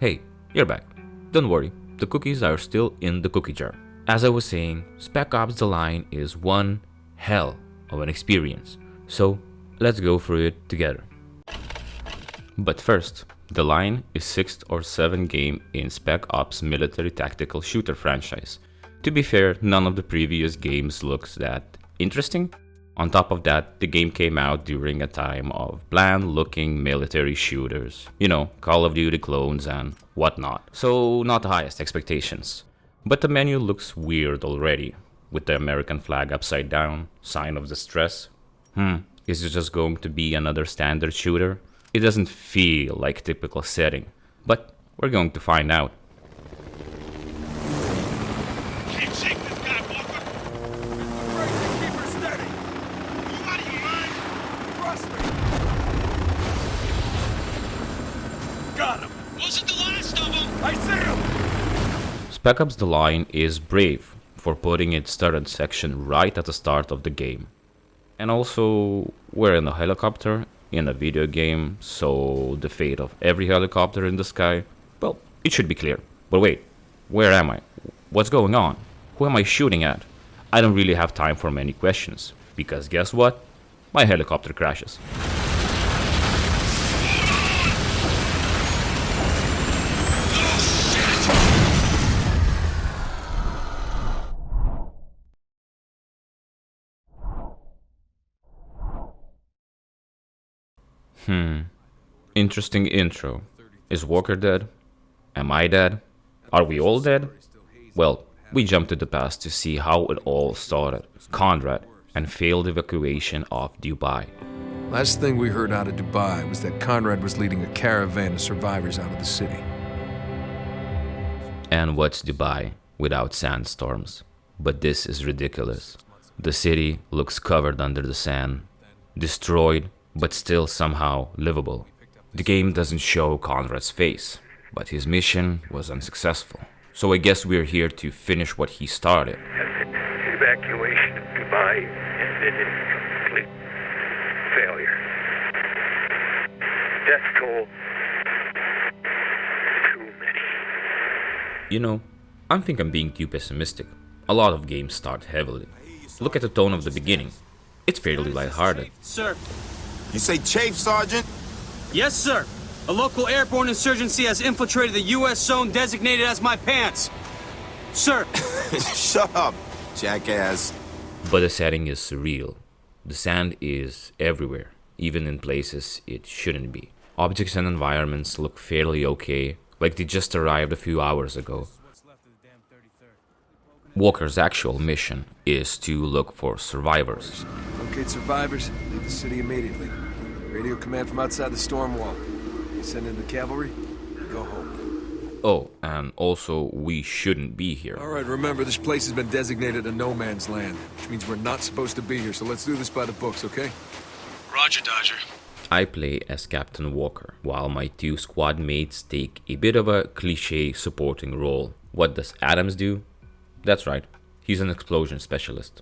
Hey, you're back. Don't worry, the cookies are still in the cookie jar. As I was saying, Spec Ops The Line is one hell of an experience. So, let's go through it together. But first, The Line is 6th or 7th game in Spec Ops military tactical shooter franchise. To be fair, none of the previous games looks that interesting. On top of that, the game came out during a time of bland-looking military shooters. You know, Call of Duty clones and whatnot. So, not the highest expectations. But the menu looks weird already, with the American flag upside down, sign of distress. Is it just going to be another standard shooter? It doesn't feel like a typical setting, but we're going to find out. Can't shake this guy, Walker. Keep her steady. You out of your mind? Trust me. Got him. Wasn't the last of them. I see him. Spec Ops The Line is brave for putting its turret section right at the start of the game. And also, we're in a helicopter in a video game, so the fate of every helicopter in the sky, well, it should be clear. But wait, where am I? What's going on? Who am I shooting at? I don't really have time for many questions, because guess what? My helicopter crashes. Interesting intro. Is Walker dead? Am I dead? Are we all dead? Well, we jump to the past to see how it all started. Conrad and failed evacuation of Dubai. Last thing we heard out of Dubai was that Conrad was leading a caravan of survivors out of the city. And what's Dubai without sandstorms? But this is ridiculous. The city looks covered under the sand, destroyed, but still somehow livable. The game doesn't show Conrad's face, but his mission was unsuccessful. So I guess we're here to finish what he started. Evacuation of Dubai ended in complete failure. Death toll, too many. You know, I think I'm being too pessimistic. A lot of games start heavily. Look at the tone of the beginning. It's fairly lighthearted. Sir. You say Chafe, Sergeant? Yes, sir. A local airborne insurgency has infiltrated the U.S. zone designated as my pants. Sir. Shut up, jackass. But the setting is surreal. The sand is everywhere, even in places it shouldn't be. Objects and environments look fairly okay, like they just arrived a few hours ago. Walker's actual mission is to look for survivors. Locate survivors, leave the city immediately. Radio command from outside the storm wall. You send in the cavalry, you go home. Oh, and also, we shouldn't be here. All right, remember, this place has been designated a no man's land, which means we're not supposed to be here, so let's do this by the books, okay? Roger, Dodger. I play as Captain Walker, while my two squad mates take a bit of a cliché supporting role. What does Adams do? That's right, he's an explosion specialist.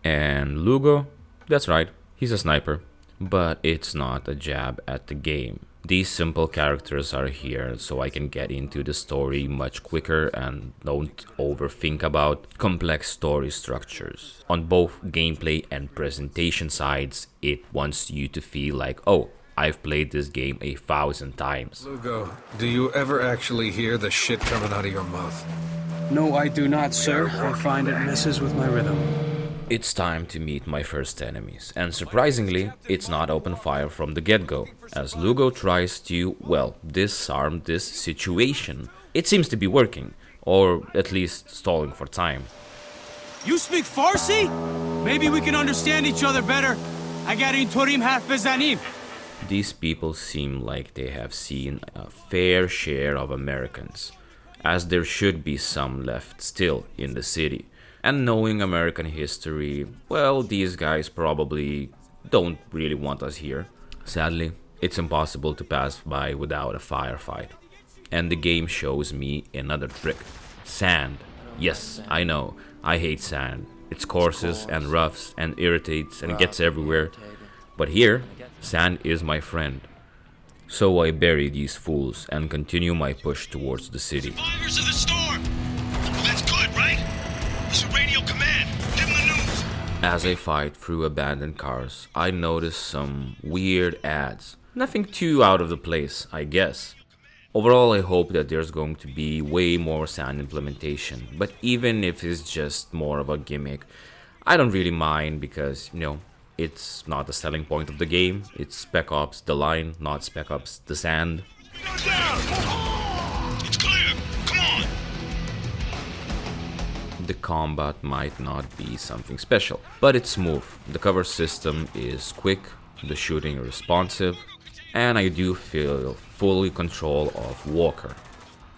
And Lugo? That's right, he's a sniper. But it's not a jab at the game. These simple characters are here so I can get into the story much quicker and don't overthink about complex story structures. On both gameplay and presentation sides, it wants you to feel like, oh, I've played this game 1,000 times. Lugo, do you ever actually hear the shit coming out of your mouth? No, I do not, sir. I find it messes with my rhythm. It's time to meet my first enemies, and surprisingly, it's not open fire from the get-go, as Lugo tries to, well, disarm this situation. It seems to be working, or at least stalling for time. You speak Farsi? Maybe we can understand each other better. Agarin Torim half bezanim. These people seem like they have seen a fair share of Americans, as there should be some left still in the city. And knowing American history, well, these guys probably don't really want us here. Sadly, it's impossible to pass by without a firefight. And the game shows me another trick. Sand. Yes, I know, I hate sand. It's coarses and roughs and irritates and gets everywhere. But here, sand is my friend. So I bury these fools and continue my push towards the city. Survivors of the storm! Well, that's good, right? This is Radio Command. Give them the news. As I fight through abandoned cars, I notice some weird ads. Nothing too out of the place, I guess. Overall, I hope that there's going to be way more sound implementation, but even if it's just more of a gimmick, I don't really mind because, it's not the selling point of the game. It's Spec Ops The Line, not Spec Ops The Sand. Go down! It's clear! Come on! The combat might not be something special, but it's smooth. The cover system is quick, the shooting responsive, and I do feel fully control of Walker.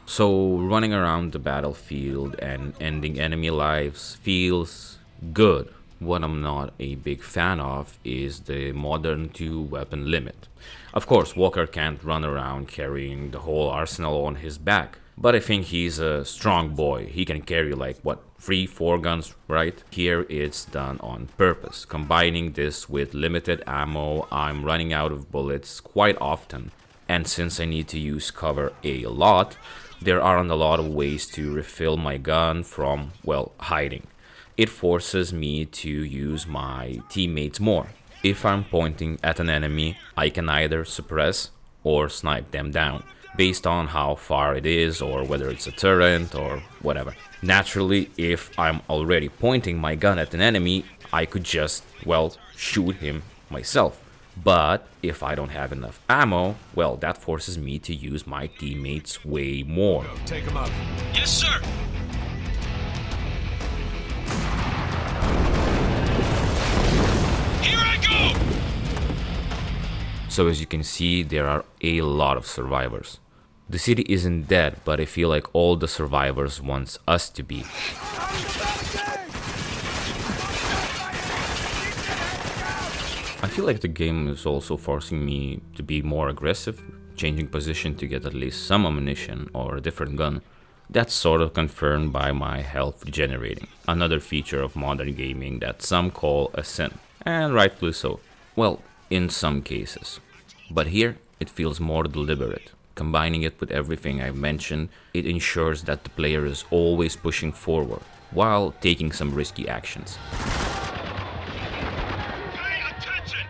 So running around the battlefield and ending enemy lives feels good. What I'm not a big fan of is the modern 2-weapon limit. Of course, Walker can't run around carrying the whole arsenal on his back, but I think he's a strong boy. He can carry 3-4 guns, right? Here it's done on purpose. Combining this with limited ammo, I'm running out of bullets quite often. And since I need to use cover a lot, there aren't a lot of ways to refill my gun from, hiding. It forces me to use my teammates more. If I'm pointing at an enemy, I can either suppress or snipe them down, based on how far it is or whether it's a turret or whatever. Naturally, if I'm already pointing my gun at an enemy, I could just, shoot him myself. But if I don't have enough ammo, that forces me to use my teammates way more. Take him out. Yes, sir! Here I go! So as you can see, there are a lot of survivors. The city isn't dead, but I feel like all the survivors wants us to be. I feel like the game is also forcing me to be more aggressive, changing position to get at least some ammunition or a different gun. That's sort of confirmed by my health regenerating, another feature of modern gaming that some call a sin, and rightfully so. In some cases. But here, it feels more deliberate. Combining it with everything I've mentioned, it ensures that the player is always pushing forward, while taking some risky actions. Pay attention!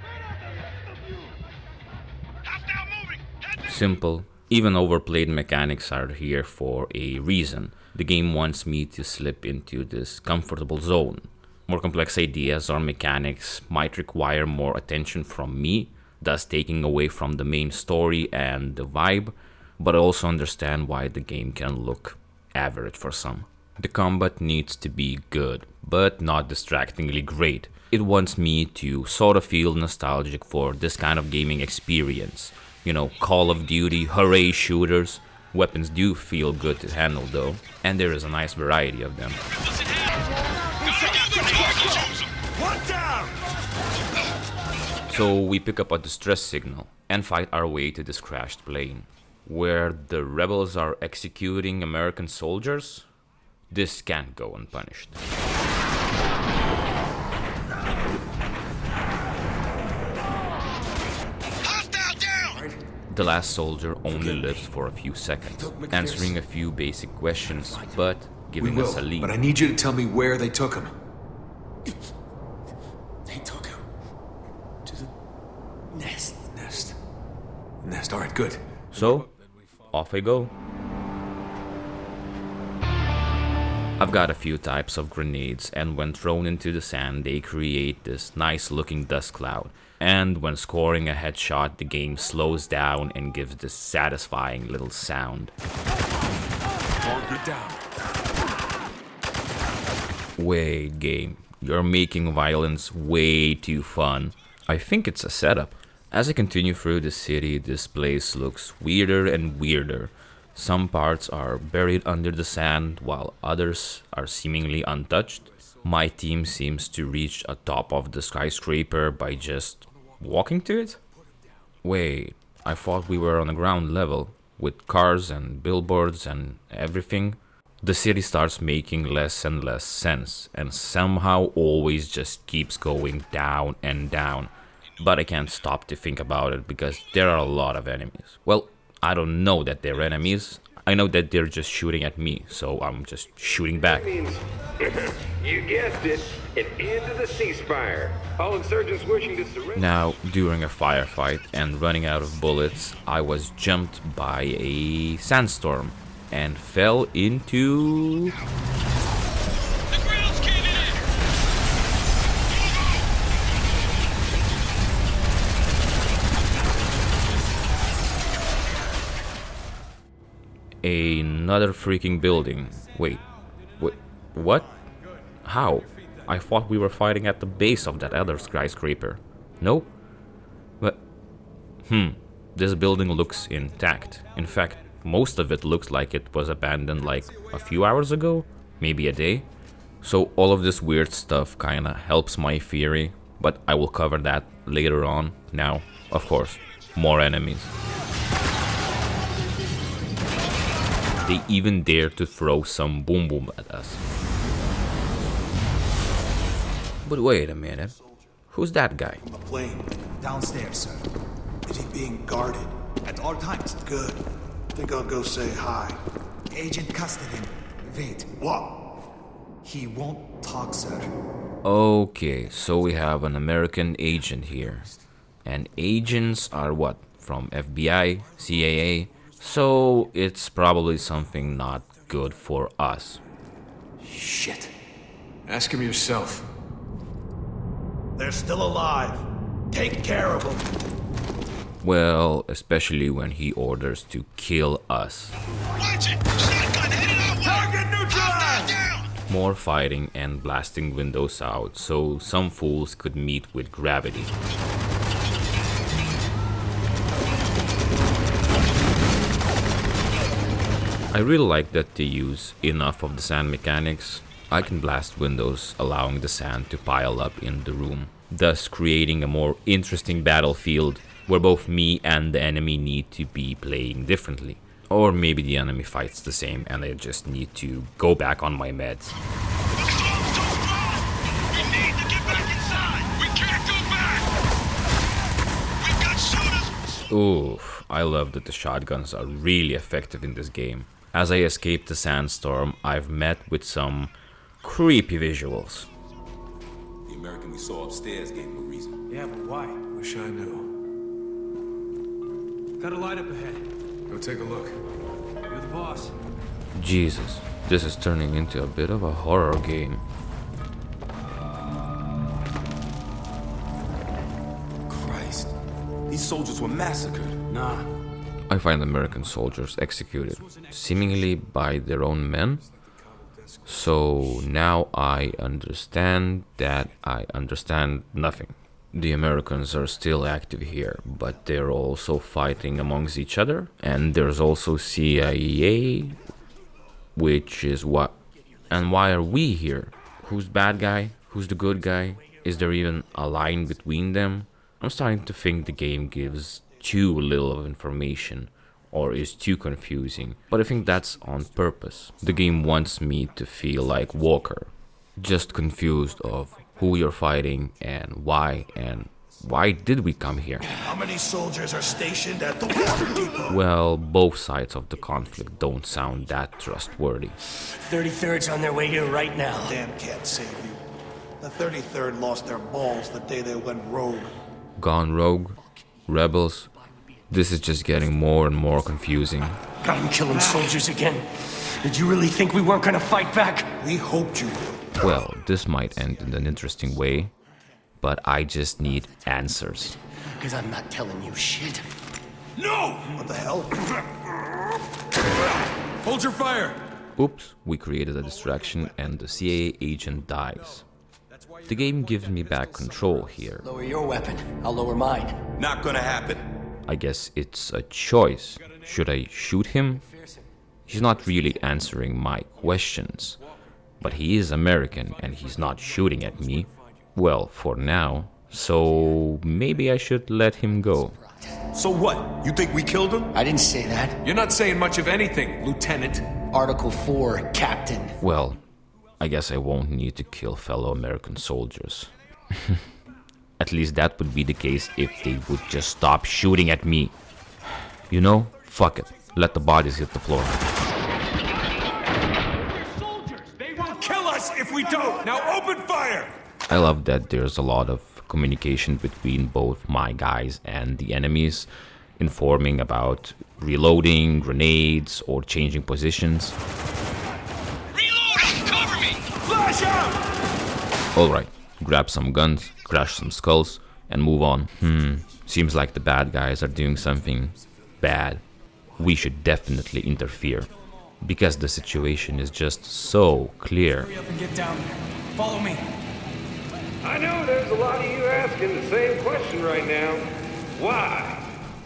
Hostile moving! Head back! Simple, even overplayed mechanics are here for a reason. The game wants me to slip into this comfortable zone. More complex ideas or mechanics might require more attention from me, thus taking away from the main story and the vibe, but I also understand why the game can look average for some. The combat needs to be good, but not distractingly great. It wants me to sort of feel nostalgic for this kind of gaming experience. Call of Duty, hooray shooters. Weapons do feel good to handle though, and there is a nice variety of them. One down! So we pick up a distress signal and fight our way to this crashed plane. Where the rebels are executing American soldiers, this can't go unpunished. Hostile down! The last soldier only lives for a few seconds, answering a few basic questions, but giving us a lead. But I need you to tell me where they took him. They took him to the nest. Nest. All right, good. So, off I go. I've got a few types of grenades, and when thrown into the sand, they create this nice looking dust cloud. And when scoring a headshot, the game slows down and gives this satisfying little sound. Wait, game, you're making violence way too fun. I think it's a setup. As I continue through the city, this place looks weirder and weirder. Some parts are buried under the sand, while others are seemingly untouched. My team seems to reach atop of the skyscraper by just walking to it? Wait, I thought we were on the ground level, with cars and billboards and everything. The city starts making less and less sense, and somehow always just keeps going down and down. But I can't stop to think about it because there are a lot of enemies. Well, I don't know that they're enemies. I know that they're just shooting at me, so I'm just shooting back. You guessed it, an end to the ceasefire. All insurgents wishing to surrender. Now, during a firefight and running out of bullets, I was jumped by a sandstorm and fell into... The ground's caving in! another freaking building. Wait, what? How? I thought we were fighting at the base of that other skyscraper. No? But, this building looks intact. In fact, most of it looks like it was abandoned like a few hours ago, maybe a day. So all of this weird stuff kinda helps my theory, but I will cover that later on. Now, of course, more enemies. They even dare to throw some boom boom at us. But wait a minute, who's that guy? A plane. Downstairs, sir. Is he being guarded? At all times. Good. Think I'll go say hi. Agent custody him. Wait. What? He won't talk, sir. Okay, so we have an American agent here. And agents are what? From FBI, CIA? So it's probably something not good for us. Shit. Ask him yourself. They're still alive. Take care of them. Well, especially when he orders to kill us. Watch it! Shotgun headed our way! Target neutralized! Down! More fighting and blasting windows out, so some fools could meet with gravity. I really like that they use enough of the sand mechanics. I can blast windows, allowing the sand to pile up in the room, thus creating a more interesting battlefield where both me and the enemy need to be playing differently. Or maybe the enemy fights the same and I just need to go back on my meds. The storm's too strong! We need to get back inside! We can't go back! We've got shooters! Oof, I love that the shotguns are really effective in this game. As I escape the sandstorm, I've met with some creepy visuals. The American we saw upstairs gave him a reason. Yeah, but why? Wish I knew. Got a light up ahead. Go take a look. You're the boss. Jesus, this is turning into a bit of a horror game. Christ. These soldiers were massacred. Nah. I find American soldiers executed, seemingly by their own men. So now I understand that I understand nothing. The Americans are still active here, but they're also fighting amongst each other. And there's also CIA, which is what? And why are we here? Who's bad guy? Who's the good guy? Is there even a line between them? I'm starting to think the game gives too little of information or is too confusing, but I think that's on purpose. The game wants me to feel like Walker, just confused of who you're fighting and why did we come here? How many soldiers are stationed at the water depot? Well, both sides of the conflict don't sound that trustworthy. 33rd's on their way here right now. Damn can't save you. The 33rd lost their balls the day they went rogue. Gone rogue? Rebels? This is just getting more and more confusing. Got him killing soldiers again. Did you really think we weren't gonna fight back? We hoped you would. Well, this might end in an interesting way, but I just need answers. Because I'm not telling you shit. No! What the hell? Hold your fire! Oops, we created a distraction and the CIA agent dies. The game gives me back control here. Lower your weapon. I'll lower mine. Not gonna happen. I guess it's a choice. Should I shoot him? He's not really answering my questions. But he is American and he's not shooting at me. Well, for now. So maybe I should let him go. So what? You think we killed him? I didn't say that. You're not saying much of anything, Lieutenant. Article 4, Captain. Well, I guess I won't need to kill fellow American soldiers. At At least that would be the case if they would just stop shooting at me. You know, fuck it. Let the bodies hit the floor. They will kill us if we don't! Now open fire! I love that there's a lot of communication between both my guys and the enemies, informing about reloading, grenades, or changing positions. Reloading! Cover me! Flash out! Alright, grab some guns, crash some skulls, and move on. Seems like the bad guys are doing something bad. We should definitely interfere, because the situation is just so clear. Hurry up and get down there. Follow me. I know there's a lot of you asking the same question right now. Why?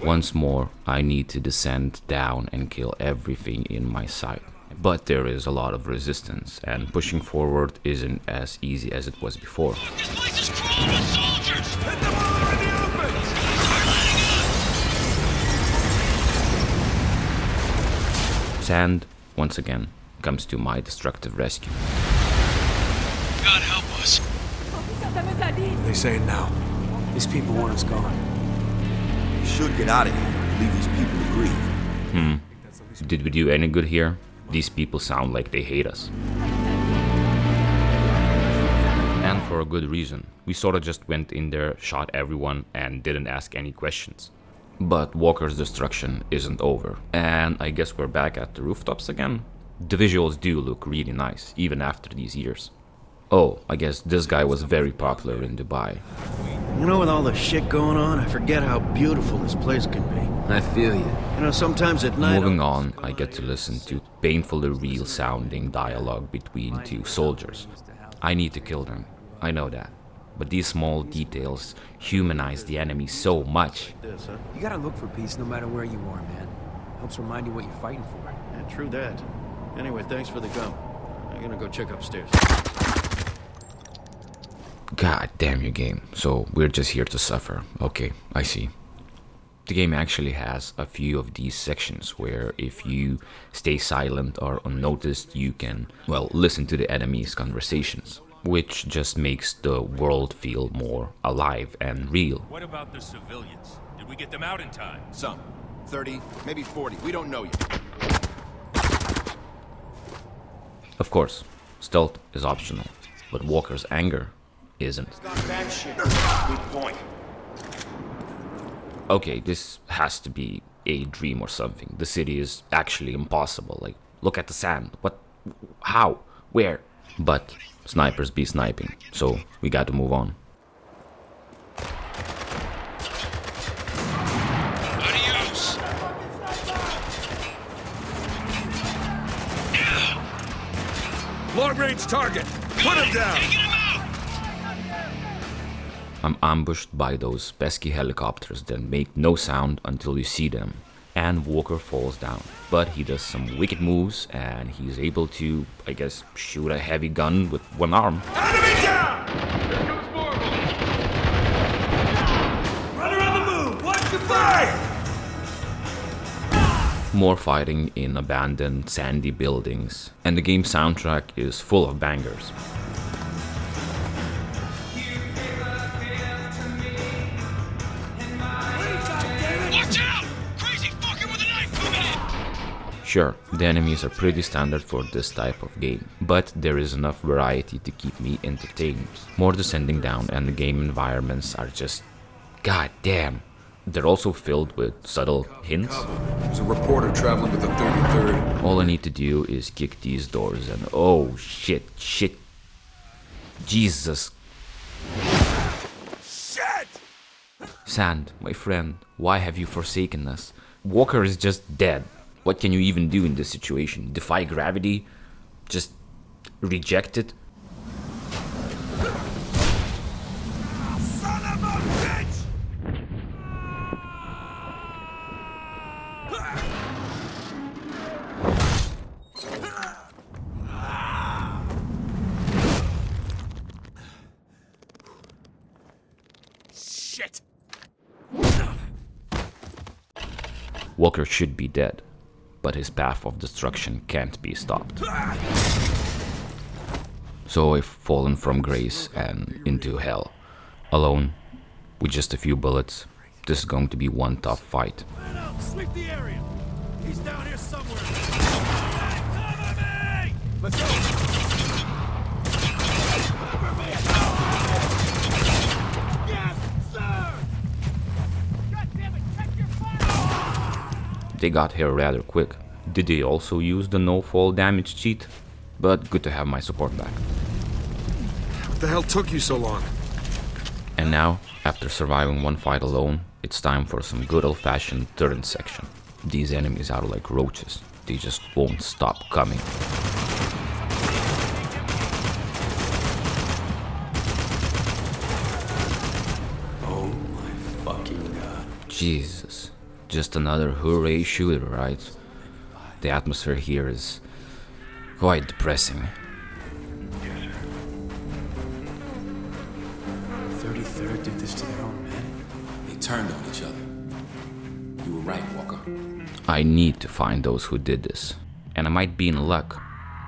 Once more, I need to descend down and kill everything in my sight. But there is a lot of resistance, and pushing forward isn't as easy as it was before. This place is crawling with soldiers! Hit them all in the open! Sand, once again, comes to my destructive rescue. God help us. What are they saying now? These people want us gone. We should get out of here. Leave these people to grieve. Did we do any good here? These people sound like they hate us. And for a good reason. We sorta just went in there, shot everyone, and didn't ask any questions. But Walker's destruction isn't over. And I guess we're back at the rooftops again. The visuals do look really nice, even after these years. Oh, I guess this guy was very popular in Dubai. You know, with all the shit going on, I forget how beautiful this place can be. I feel you. You know, sometimes at night... Moving on, I get to listen to painfully real sounding dialogue between two soldiers. I need to kill them, I know that. But these small details humanize the enemy so much. You gotta look for peace no matter where you are, man. Helps remind you what you're fighting for. Yeah, true that. Anyway, thanks for the gum. I'm gonna go check upstairs. God damn you, game. So we're just here to suffer. Okay, I see. The game actually has a few of these sections where if you stay silent or unnoticed, you can, well, listen to the enemy's conversations, which just makes the world feel more alive and real. What about the civilians? Did we get them out in time? Some. 30, maybe 40. We don't know yet. Of course, stealth is optional, but Walker's anger isn't. Good point. Okay, this has to be a dream or something. The city is actually impossible. Like, look at the sand. What? How? Where? But snipers be sniping, so we got to move on. Adios! Long-range target. Put him down. Taking him out! I'm ambushed by those pesky helicopters that make no sound until you see them. And Walker falls down. But he does some wicked moves and he's able to, I guess, shoot a heavy gun with one arm. Enemy down! Here comes more of them. Run around the move. Watch your fire! More fighting in abandoned sandy buildings. And the game's soundtrack is full of bangers. Watch out! Crazy fucker with a knife coming in! Sure, the enemies are pretty standard for this type of game, but there is enough variety to keep me entertained. More descending down and the game environments are just... god damn. They're also filled with subtle hints. There's a reporter traveling with the 33rd. All I need to do is kick these doors and oh shit. Jesus. Shit! Sand, my friend, why have you forsaken us? Walker is just dead. What can you even do in this situation? Defy gravity? Just reject it? Son of a bitch! Shit! Walker should be dead, but his path of destruction can't be stopped. So I've fallen from grace and into hell, alone with just a few bullets. This is going to be one tough fight. Sweep the area. He's down here somewhere. Cover me! Let's go. Cover me! Yes, sir! God damn it, check your fire! They got here rather quick. Did they also use the no fall damage cheat? But good to have my support back. What the hell took you so long? And now, after surviving one fight alone, it's time for some good old-fashioned turret section. These enemies are like roaches. They just won't stop coming. Oh my fucking god. Jesus. Just another hooray shooter, right? The atmosphere here is quite depressing. 33rd did this to their own men? They turned on each other. You were right, Walker. I need to find those who did this. And I might be in luck.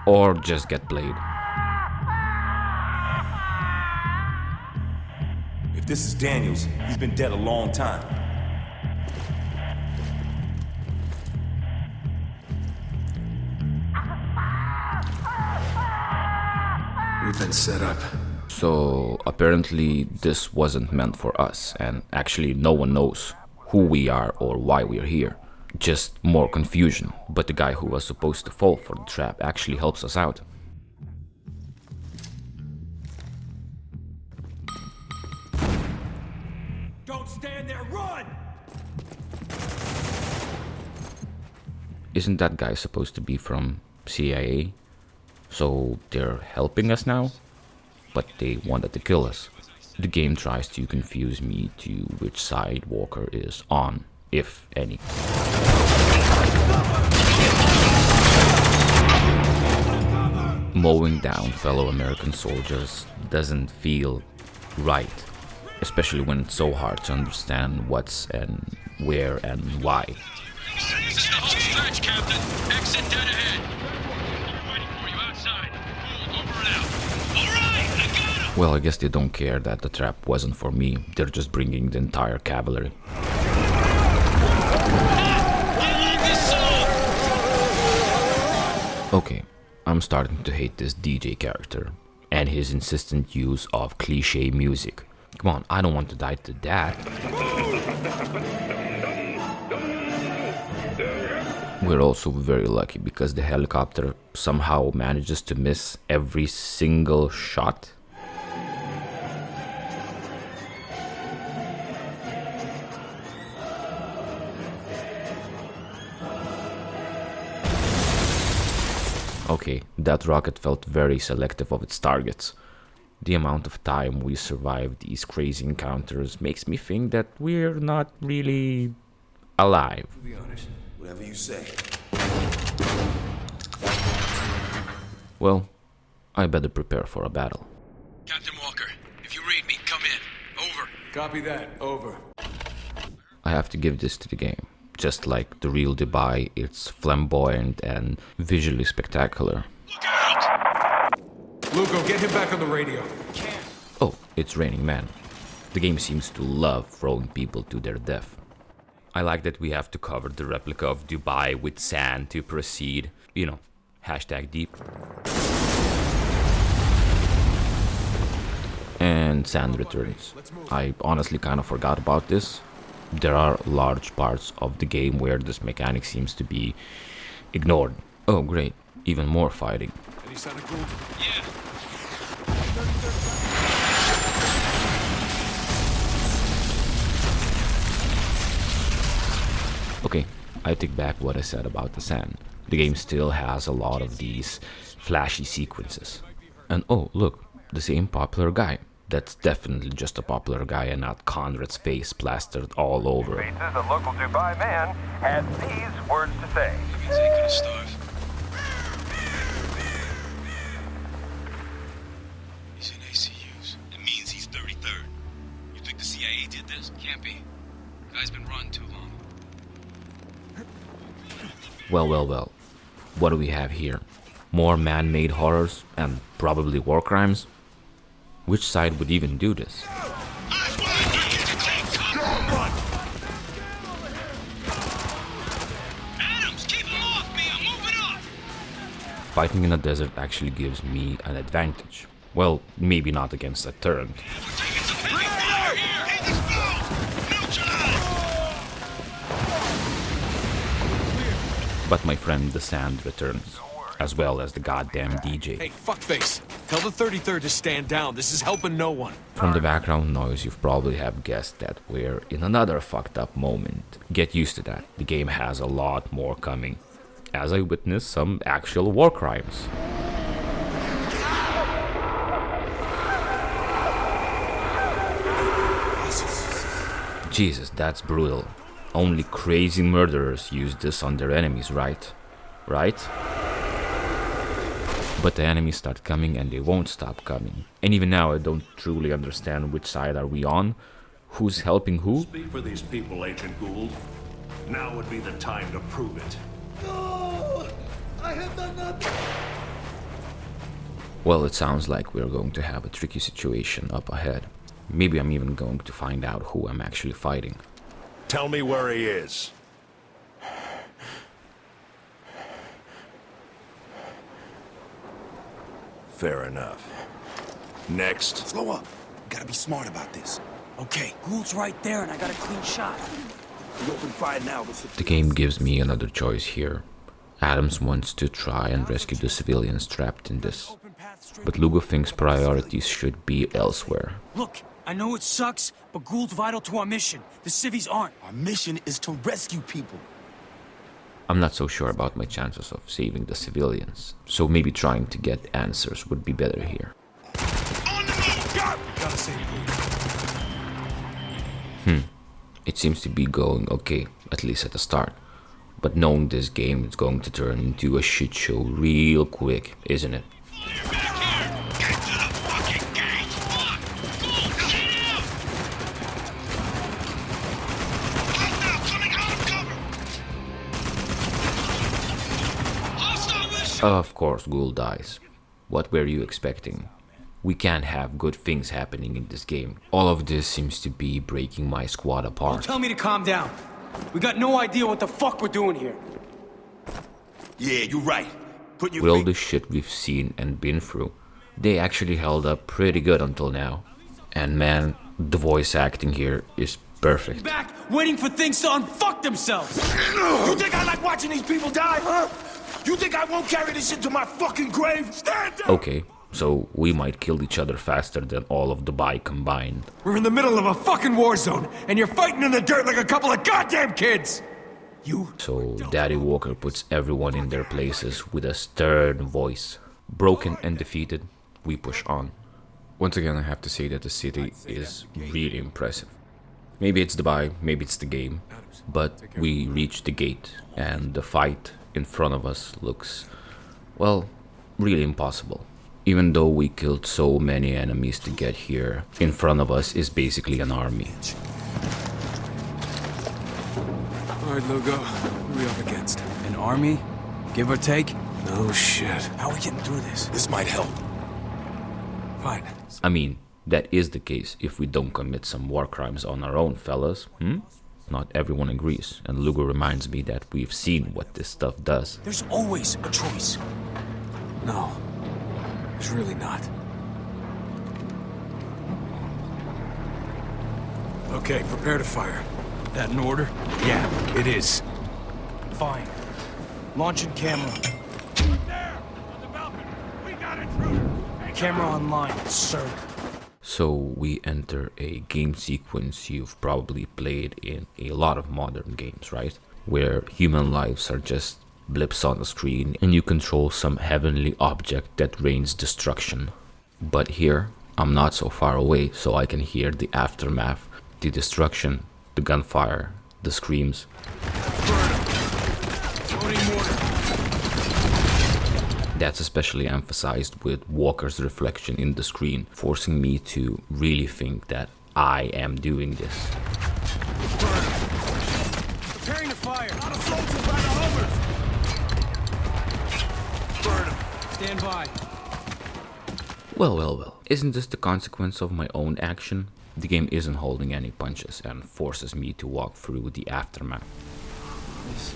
Or just get played. If this is Daniels, he's been dead a long time. We've been set up. So apparently this wasn't meant for us, and actually no one knows who we are or why we're here. Just more confusion, but the guy who was supposed to fall for the trap actually helps us out. Don't stand there, run! Isn't that guy supposed to be from CIA? So they're helping us now? But they wanted to kill us. The game tries to confuse me to which side Walker is on, if any. Mowing down fellow American soldiers doesn't feel right, especially when it's so hard to understand what's and where and why. This is the home stretch, Captain. Exit dead ahead. We're waiting for you outside. Cool, over and out. All right, I got him! Well, I guess they don't care that the trap wasn't for me. They're just bringing the entire cavalry. Okay, I'm starting to hate this DJ character and his insistent use of cliché music. Come on, I don't want to die to that. We're also very lucky because the helicopter somehow manages to miss every single shot. Okay, that rocket felt very selective of its targets. The amount of time we survived these crazy encounters makes me think that we're not really alive. To be honest, whatever you say. Well, I better prepare for a battle. Captain Walker, if you read me, come in. Over. Copy that. Over. I have to give this to the game. Just like the real Dubai, it's flamboyant and visually spectacular. Look out! Lugo, get him back on the radio. Oh, it's raining men. The game seems to love throwing people to their death. I like that we have to cover the replica of Dubai with sand to proceed. You know, hashtag deep. And sand returns. I honestly kind of forgot about this. There are large parts of the game where this mechanic seems to be ignored. Oh great, even more fighting. Any sign of group? Yeah. Okay, I take back what I said about the sand. The game still has a lot of these flashy sequences. And oh look, the same popular guy. That's definitely just a popular guy and not Conrad's face plastered all over. A local Dubai man had these words to say. Means they gonna starve. He's in ACUs. It means he's 33rd. You think the CIA did this? Can't be. The guy's been run too long. Well. What do we have here? More man-made horrors and probably war crimes? Which side would even do this? Eyes wide, get your fighting in a desert actually gives me an advantage. Well, maybe not against a turret. But my friend the Sand returns, as well as the goddamn DJ. Hey, fuckface! Tell the 33rd to stand down. This is helping no one. From the background noise, you've probably have guessed that we're in another fucked up moment. Get used to that. The game has a lot more coming, as I witness some actual war crimes. Jesus, that's brutal. Only crazy murderers use this on their enemies, right? Right? But the enemies start coming and they won't stop coming. And even now I don't truly understand which side are we on, who's helping who. Speak for these people, Agent Gould. Now would be the time to prove it. No! I have done nothing! Well, it sounds like we're going to have a tricky situation up ahead. Maybe I'm even going to find out who I'm actually fighting. Tell me where he is. Fair enough. Next. Slow up. Gotta be smart about this. Okay, Gould's right there and I got a clean shot. You open fire now. The game gives me another choice here. Adams wants to try and rescue the civilians trapped in this. But Lugo thinks priorities should be elsewhere. Look, I know it sucks, but Gould's vital to our mission. The civvies aren't. Our mission is to rescue people. I'm not so sure about my chances of saving the civilians, so maybe trying to get answers would be better here. It seems to be going okay, at least at the start. But knowing this game, it's going to turn into a shit show real quick, isn't it? Of course, Gould dies. What were you expecting? We can't have good things happening in this game. All of this seems to be breaking my squad apart. Don't tell me to calm down. We got no idea what the fuck we're doing here. Yeah, you're right. With all the shit we've seen and been through, they actually held up pretty good until now. And man, the voice acting here is perfect. Back, waiting for things to unfuck themselves. You think I like watching these people die, huh? You think I won't carry this shit to my fucking grave? Stand down! Okay, so we might kill each other faster than all of Dubai combined. We're in the middle of a fucking war zone, and you're fighting in the dirt like a couple of goddamn kids! So Daddy Walker puts everyone in their places with a stern voice. Broken and defeated, we push on. Once again, I have to say that the city is really impressive. Maybe it's Dubai, maybe it's the game, but we reach the gate, and the fight in front of us looks, well, really impossible. Even though we killed so many enemies to get here, in front of us is basically an army. Alright, Lugo, who are we up against? An army? Give or take? No shit. How are we getting through this? This might help. Fine. I mean, that is the case if we don't commit some war crimes on our own, fellas, Not everyone agrees, and Lugo reminds me that we've seen what this stuff does. There's always a choice. No, there's really not. Okay, prepare to fire. That in order? Yeah, it is. Fine. Launching camera. There! On the balcony! We got intruder! Camera online, sir. So we enter a game sequence you've probably played in a lot of modern games, right? Where human lives are just blips on the screen and you control some heavenly object that rains destruction. But here, I'm not so far away, so I can hear the aftermath, the destruction, the gunfire, the screams. That's especially emphasized with Walker's reflection in the screen, forcing me to really think that I am doing this. Preparing to fire. Lot of soldiers by the homers! Burn him. Stand by. Well. Isn't this the consequence of my own action? The game isn't holding any punches and forces me to walk through the aftermath. This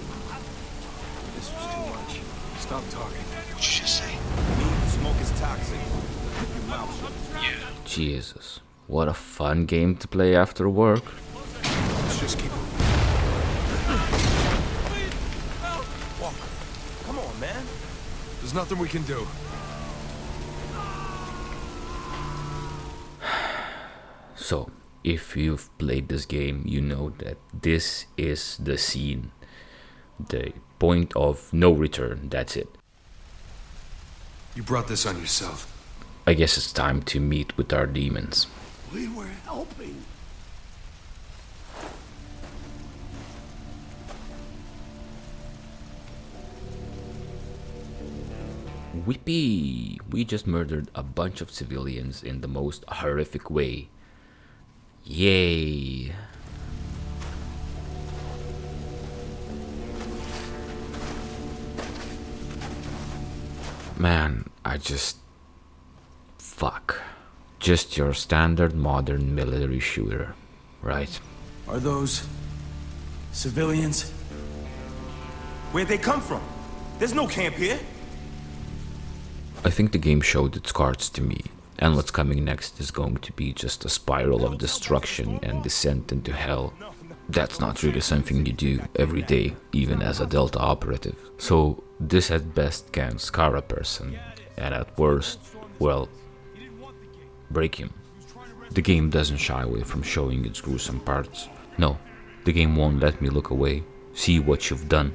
was too much. Stop talking. What'd you just say? Smoke is toxic. Keep your mouth shut. Yeah. Jesus, what a fun game to play after work. Let's just keep moving. Walker, come on, man. There's nothing we can do. So, if you've played this game, you know that this is the scene. The point of no return, that's it. You brought this on yourself. I guess it's time to meet with our demons. We were helping. Whippy! We just murdered a bunch of civilians in the most horrific way. Yay! Man, fuck. Just your standard modern military shooter, right? Are those civilians? Where'd they come from? There's no camp here. I think the game showed its cards to me, and what's coming next is going to be just a spiral of destruction and descent into hell. That's not really something you do every day, even as a Delta operative. So this at best can scar a person, and at worst, well, break him. The game doesn't shy away from showing its gruesome parts. No, the game won't let me look away. See what you've done.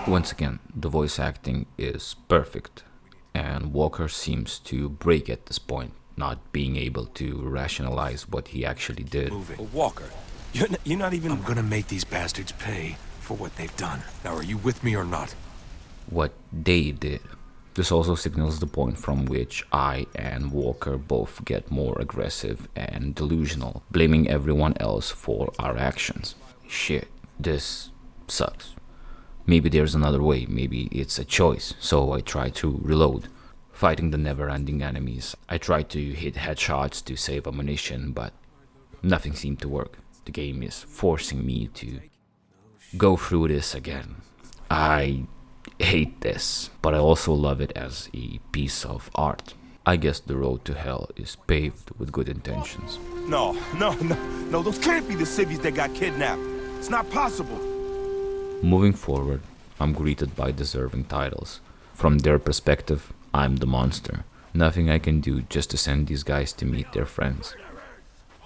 Once again, the voice acting is perfect, and Walker seems to break at this point, not being able to rationalize what he actually did. But Walker, you're not even... I'm gonna make these bastards pay for what they've done. Now, are you with me or not? What they did. This also signals the point from which I and Walker both get more aggressive and delusional, blaming everyone else for our actions. Shit, this sucks. Maybe there's another way, maybe it's a choice, so I try to reload. Fighting the never-ending enemies, I try to hit headshots to save ammunition, but nothing seemed to work. The game is forcing me to go through this again. I hate this, but I also love it as a piece of art. I guess the road to hell is paved with good intentions. No, those can't be the civvies that got kidnapped. It's not possible. Moving forward, I'm greeted by deserving titles. From their perspective, I'm the monster. Nothing I can do just to send these guys to meet their friends.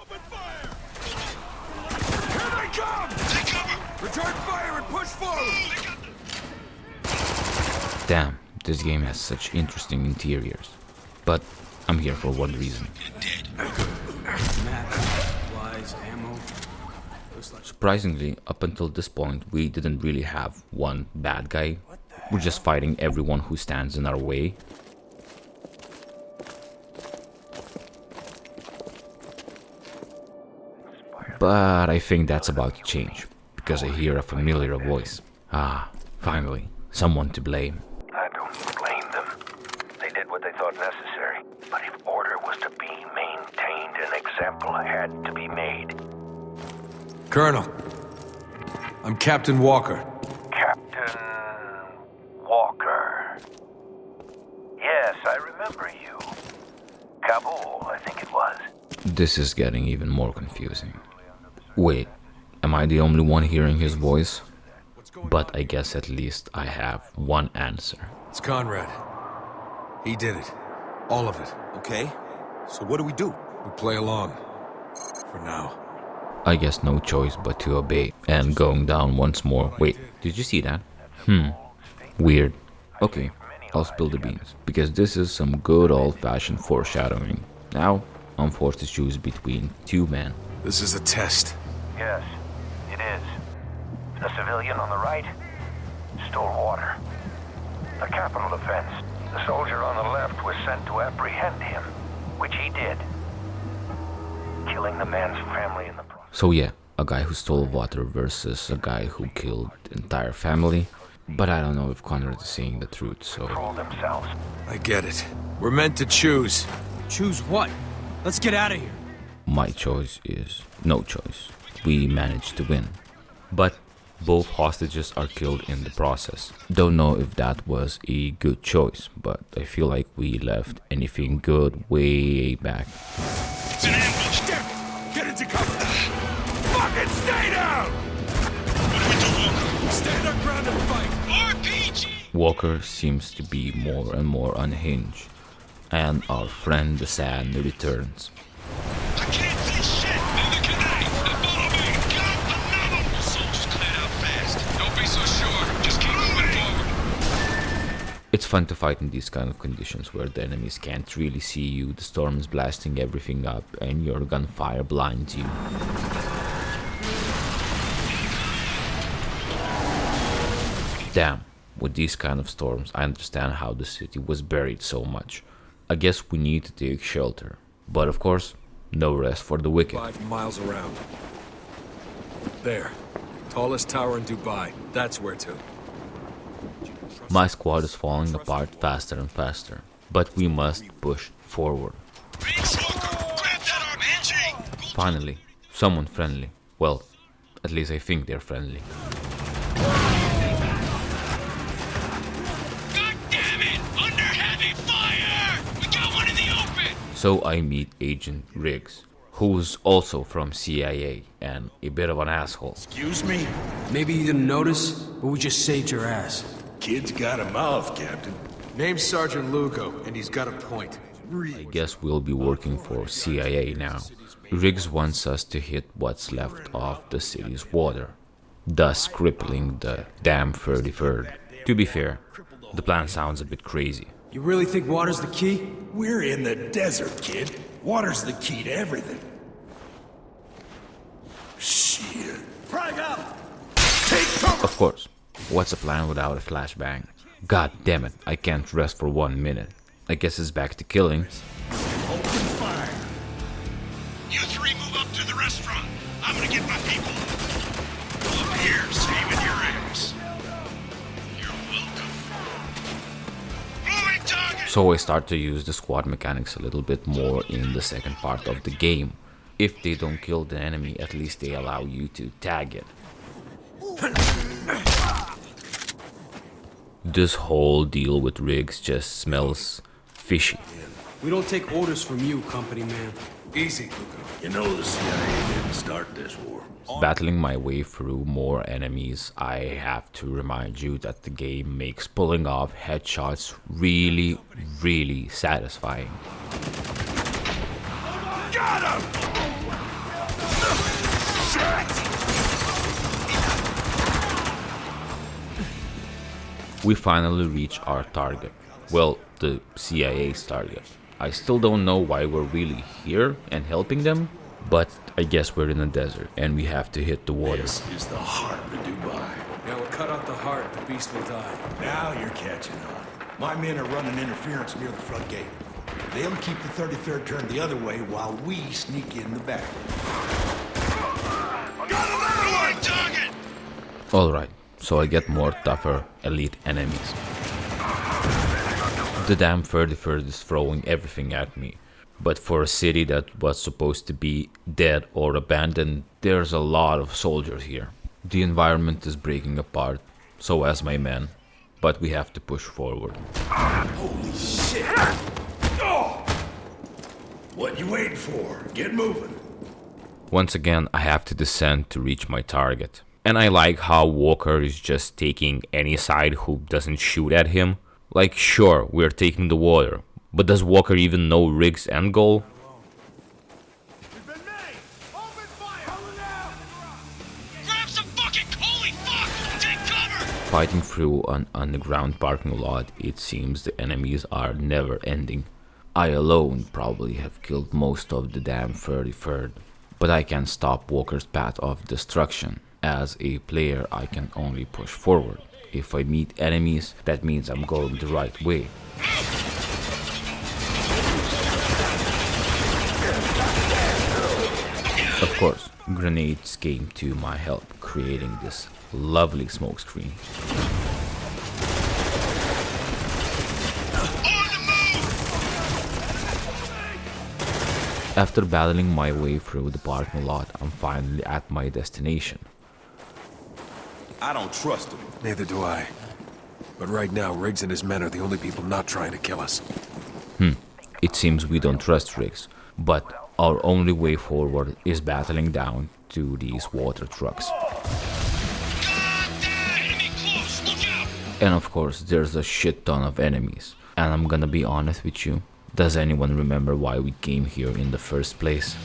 Open fire! Here they come! Take cover! Return fire and push forward! Damn, this game has such interesting interiors. But I'm here for one reason. Surprisingly, up until this point, we didn't really have one bad guy. We're just fighting everyone who stands in our way. But I think that's about to change, because I hear a familiar voice. Ah, finally, someone to blame. I don't blame them. They did what they thought necessary. But if order was to be maintained, an example had to be made. Colonel, I'm Captain Walker. Captain Walker. Yes, I remember you. Kabul, I think it was. This is getting even more confusing. Wait, am I the only one hearing his voice? But I guess at least I have one answer. It's Conrad. He did it. All of it. Okay, so what do? We play along. For now. I guess no choice but to obey. And going down once more. Wait, did you see that? Weird. Okay, I'll spill the beans. Because this is some good old-fashioned foreshadowing. Now, I'm forced to choose between two men. This is a test. Yes, it is. The civilian on the right stole water. A capital offense. The soldier on the left was sent to apprehend him, which he did, killing the man's family in the process. So yeah, a guy who stole water versus a guy who killed the entire family. But I don't know if Conrad is saying the truth, so... Control themselves. I get it. We're meant to choose. Choose what? Let's get out of here. My choice is no choice. we manage to win. But both hostages are killed in the process. Don't know if that was a good choice, but I feel like we left anything good way back. It's an ambush. Get into cover! Fucking stay down! What do we do, Walker? Stand our ground and fight! RPG! Walker seems to be more and more unhinged, and our friend the Sand returns. I can't see shit! In the canal! Follow me! Got another! The soldiers cleared out fast. Don't be so sure. Just keep moving forward. It's fun to fight in these kind of conditions where the enemies can't really see you, the storm is blasting everything up, and your gunfire blinds you. Damn, with these kind of storms, I understand how the city was buried so much. I guess we need to take shelter. But of course, no rest for the wicked. 5 miles around. There. Tallest tower in Dubai. That's where to. My squad is falling apart faster and faster, but we must push forward. Finally, someone friendly. Well, at least I think they're friendly. God damn it! Under heavy fire! We got one in the open! So I meet Agent DRAGS, who's also from CIA and a bit of an asshole. Excuse me? Maybe you didn't notice, but we just saved your ass. Kid's got a mouth, Captain. Name's Sergeant Lugo, and he's got a point. I guess we'll be working for CIA now. DRAGS wants us to hit what's left of the city's water, thus crippling the damn 33rd. To be fair, the plan sounds a bit crazy. You really think water's the key? We're in the desert, kid. Water's the key to everything. Shit. Frag out! Take cover! Of course, what's a plan without a flashbang? God damn it, I can't rest for 1 minute. I guess it's back to killing. Open fire! You three move up to the restaurant. I'm gonna get my people. Over here, saving your ass. You're welcome. Moving target! So I start to use the squad mechanics a little bit more in the second part of the game. If they don't kill the enemy, at least they allow you to tag it. This whole deal with DRAGS just smells fishy. We don't take orders from you, company man. Easy, Lugo. You know the CIA didn't start this war. Battling my way through more enemies, I have to remind you that the game makes pulling off headshots really, really satisfying. Got him! Shit! We finally reach our target. Well, the CIA's target. I still don't know why we're really here and helping them, but I guess we're in a desert and we have to hit the water. This is the heart of Dubai. Now we'll cut out the heart, the beast will die. Now you're catching on. My men are running interference near the front gate. They'll keep the 33rd turned the other way while we sneak in the back. Got another one! Target! Alright, so I get more tougher elite enemies. The damn 33rd is throwing everything at me. But for a city that was supposed to be dead or abandoned, there's a lot of soldiers here. The environment is breaking apart, so as my men, but we have to push forward. Holy shit! Oh! What you waiting for? Get moving. Once again, I have to descend to reach my target. And I like how Walker is just taking any side who doesn't shoot at him. Like, sure, we're taking the water, but does Walker even know Riggs' end goal? Grab some fucking holy fuck! Take cover! Fighting through an underground parking lot, it seems the enemies are never ending. I alone probably have killed most of the damn 33rd, but I can stop Walker's path of destruction. As a player, I can only push forward. If I meet enemies, that means I'm going the right way. Of course, grenades came to my help, creating this lovely smoke screen. After battling my way through the parking lot, I'm finally at my destination. I don't trust him. Neither do I. But right now, Riggs and his men are the only people not trying to kill us. It seems we don't trust Riggs, but our only way forward is battling down to these water trucks. And of course, there's a shit ton of enemies. And I'm gonna be honest with you, does anyone remember why we came here in the first place?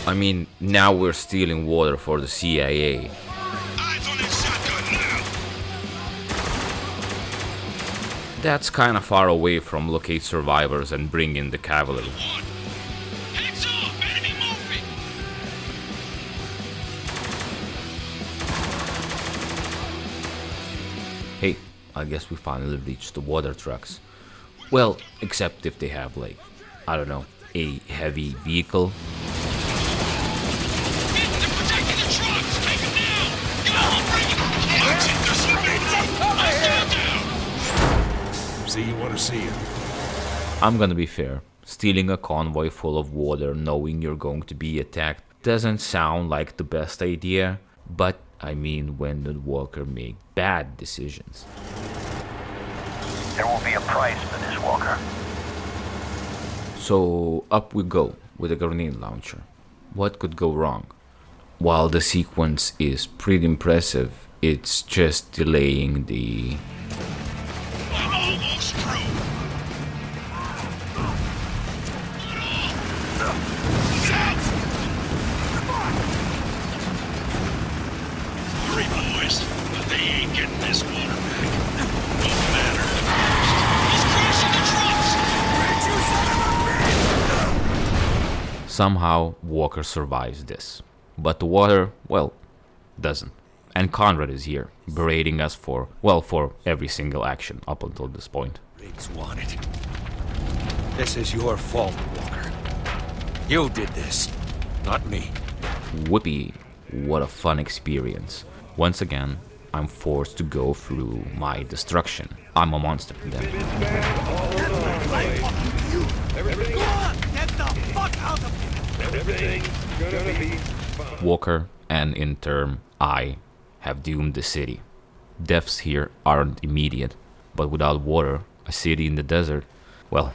I mean, now we're stealing water for the CIA. That's kinda far away from locate survivors and bring in the cavalry. Hey, I guess we finally reached the water trucks. Well, except if they have, like, I don't know, a heavy vehicle. See you want to see it. I'm gonna be fair, stealing a convoy full of water knowing you're going to be attacked doesn't sound like the best idea, but I mean, when did Walker make bad decisions? There will be a price for this, Walker. So up we go with a grenade launcher. What could go wrong? While the sequence is pretty impressive, it's just delaying the... Almost through. Hurry, boys, but they ain't getting this water back. No matter the cost. He's crashing the trucks. Somehow Walker survives this, but the water, well, doesn't. And Conrad is here, berating us for, well, for every single action up until this point. Riggs wanted. This is your fault, Walker. You did this, not me. Whoopee, what a fun experience. Once again, I'm forced to go through my destruction. I'm a monster to them. Walker, and in turn, I, have doomed the city. Deaths here aren't immediate, but without water, a city in the desert, well...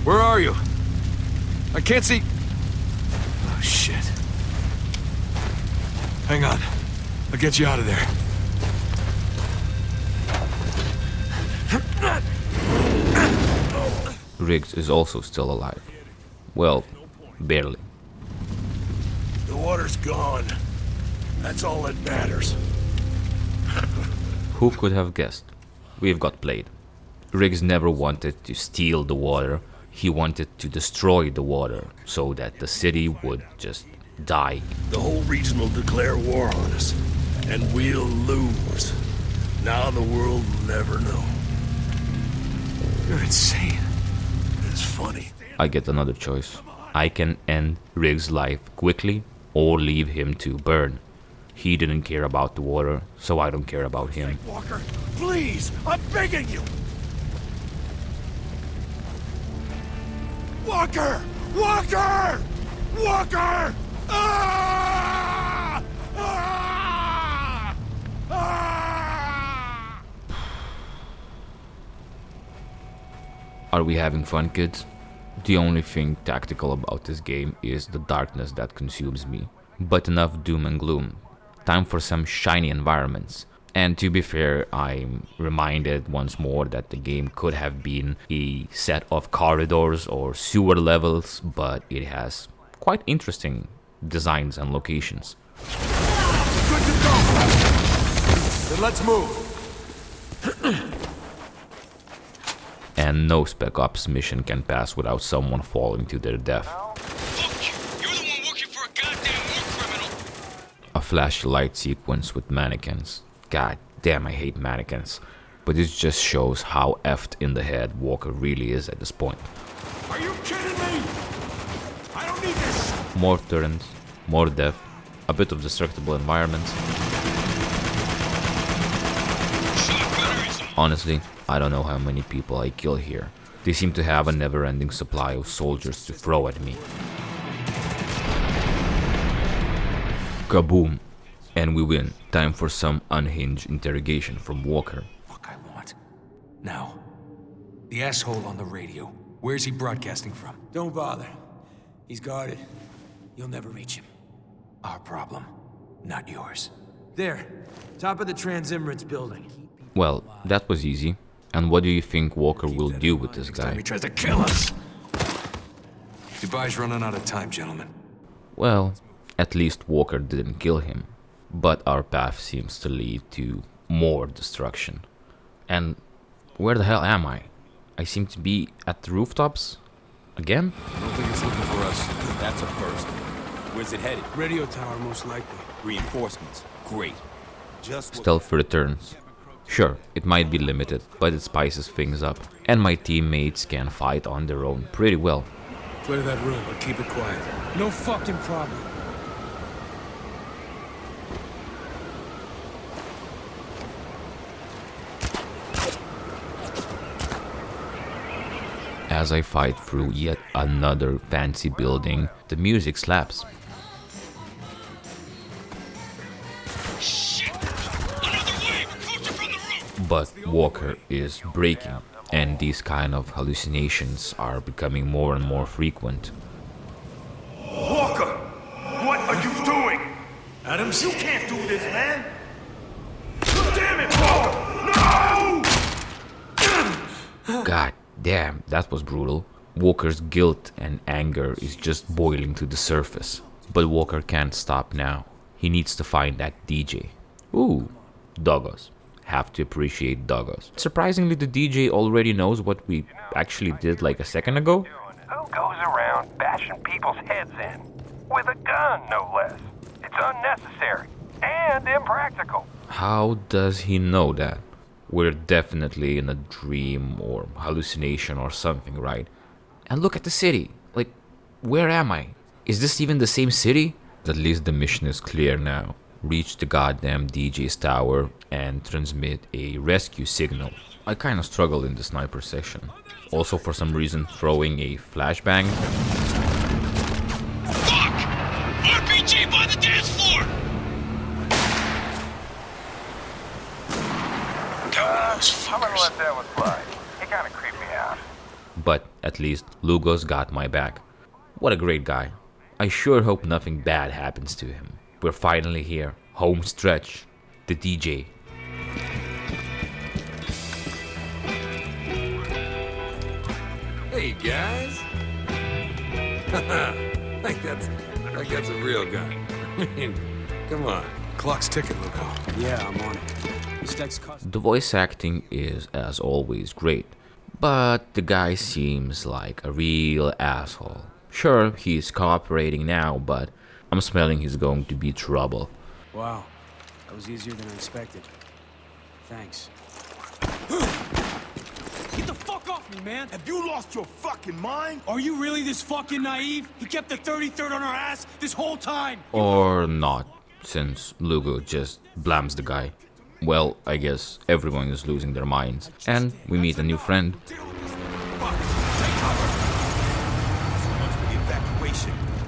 Where are you? I can't see... Oh, shit. Hang on. I'll get you out of there. Riggs is also still alive. Well, barely. The water's gone. That's all that matters. Who could have guessed? We've got played. Riggs never wanted to steal the water. He wanted to destroy the water so that the city would just die. The whole region will declare war on us, and we'll lose. Now the world will never know. You're insane. It's funny. I get another choice. I can end Riggs' life quickly or leave him to burn. He didn't care about the water, so I don't care about him. Walker, please, I'm begging you. Walker! Walker! Walker! Ah! Ah! Ah! Are we having fun, kids? The only thing tactical about this game is the darkness that consumes me. But enough doom and gloom. Time for some shiny environments. And to be fair, I'm reminded once more that the game could have been a set of corridors or sewer levels, but it has quite interesting designs and locations. Good to go! Then let's move. And no Spec Ops mission can pass without someone falling to their death. A flashy light sequence with mannequins. God damn, I hate mannequins. But this just shows how effed in the head Walker really is at this point. Are you kidding me? I don't need this! More turns, more death, a bit of destructible environment. Shock batteries Honestly, I don't know how many people I kill here. They seem to have a never-ending supply of soldiers to throw at me. Kaboom! And we win. Time for some unhinged interrogation from Walker. Fuck I want. Now, the asshole on the radio. Where's he broadcasting from? Don't bother. He's guarded. You'll never reach him. Our problem, not yours. There. Top of the Transimmerance building. Well, that was easy. And what do you think Walker will do with this guy? He tries to kill us. Dubai's running out of time, gentlemen. Well, at least Walker didn't kill him. But our path seems to lead to more destruction. And where the hell am I? I seem to be at the rooftops? Again? I don't think it's looking for us. That's a first. Where's it headed? Radio tower, most likely. Reinforcements. Great. Just Stealth returns. Sure, it might be limited, but it spices things up. And my teammates can fight on their own pretty well. Clear that room, but keep it quiet. No fucking problem. As I fight through yet another fancy building, the music slaps. But Walker is breaking, and these kind of hallucinations are becoming more and more frequent. Walker! What are you doing? Adams, you can't do this, man! Damn it, Walker! No! God damn, that was brutal. Walker's guilt and anger is just boiling to the surface. But Walker can't stop now. He needs to find that DJ. Ooh, doggos. Have to appreciate doggos. Surprisingly, the DJ already knows what we actually did like a second ago. Who goes around bashing people's heads in? With a gun, no less. It's unnecessary and impractical. How does he know that? We're definitely in a dream or hallucination or something, right? And look at the city. Like, where am I? Is this even the same city? At least the mission is clear now. Reach the goddamn DJ's tower and transmit a rescue signal. I kinda struggled in the sniper session. Also, for some reason, throwing a flashbang. Fuck! RPG by the dance floor! I'm gonna let that one slide. He kinda creeped me out. But at least Lugo's got my back. What a great guy. I sure hope nothing bad happens to him. We're finally here. Home stretch. The DJ. Hey, guys. like that's a real guy. I mean, come on. Clock's ticking, Lugo. Yeah, I'm on it. The voice acting is, as always, great. But the guy seems like a real asshole. Sure, he's cooperating now, but I'm smelling he's going to be trouble. Wow, that was easier than I expected. Thanks. Get the fuck off me, man! Have you lost your fucking mind? Are you really this fucking naive? He kept the 33rd on our ass this whole time! Or not, since Lugo just blams the guy. Well, I guess everyone is losing their minds. And we meet a new friend.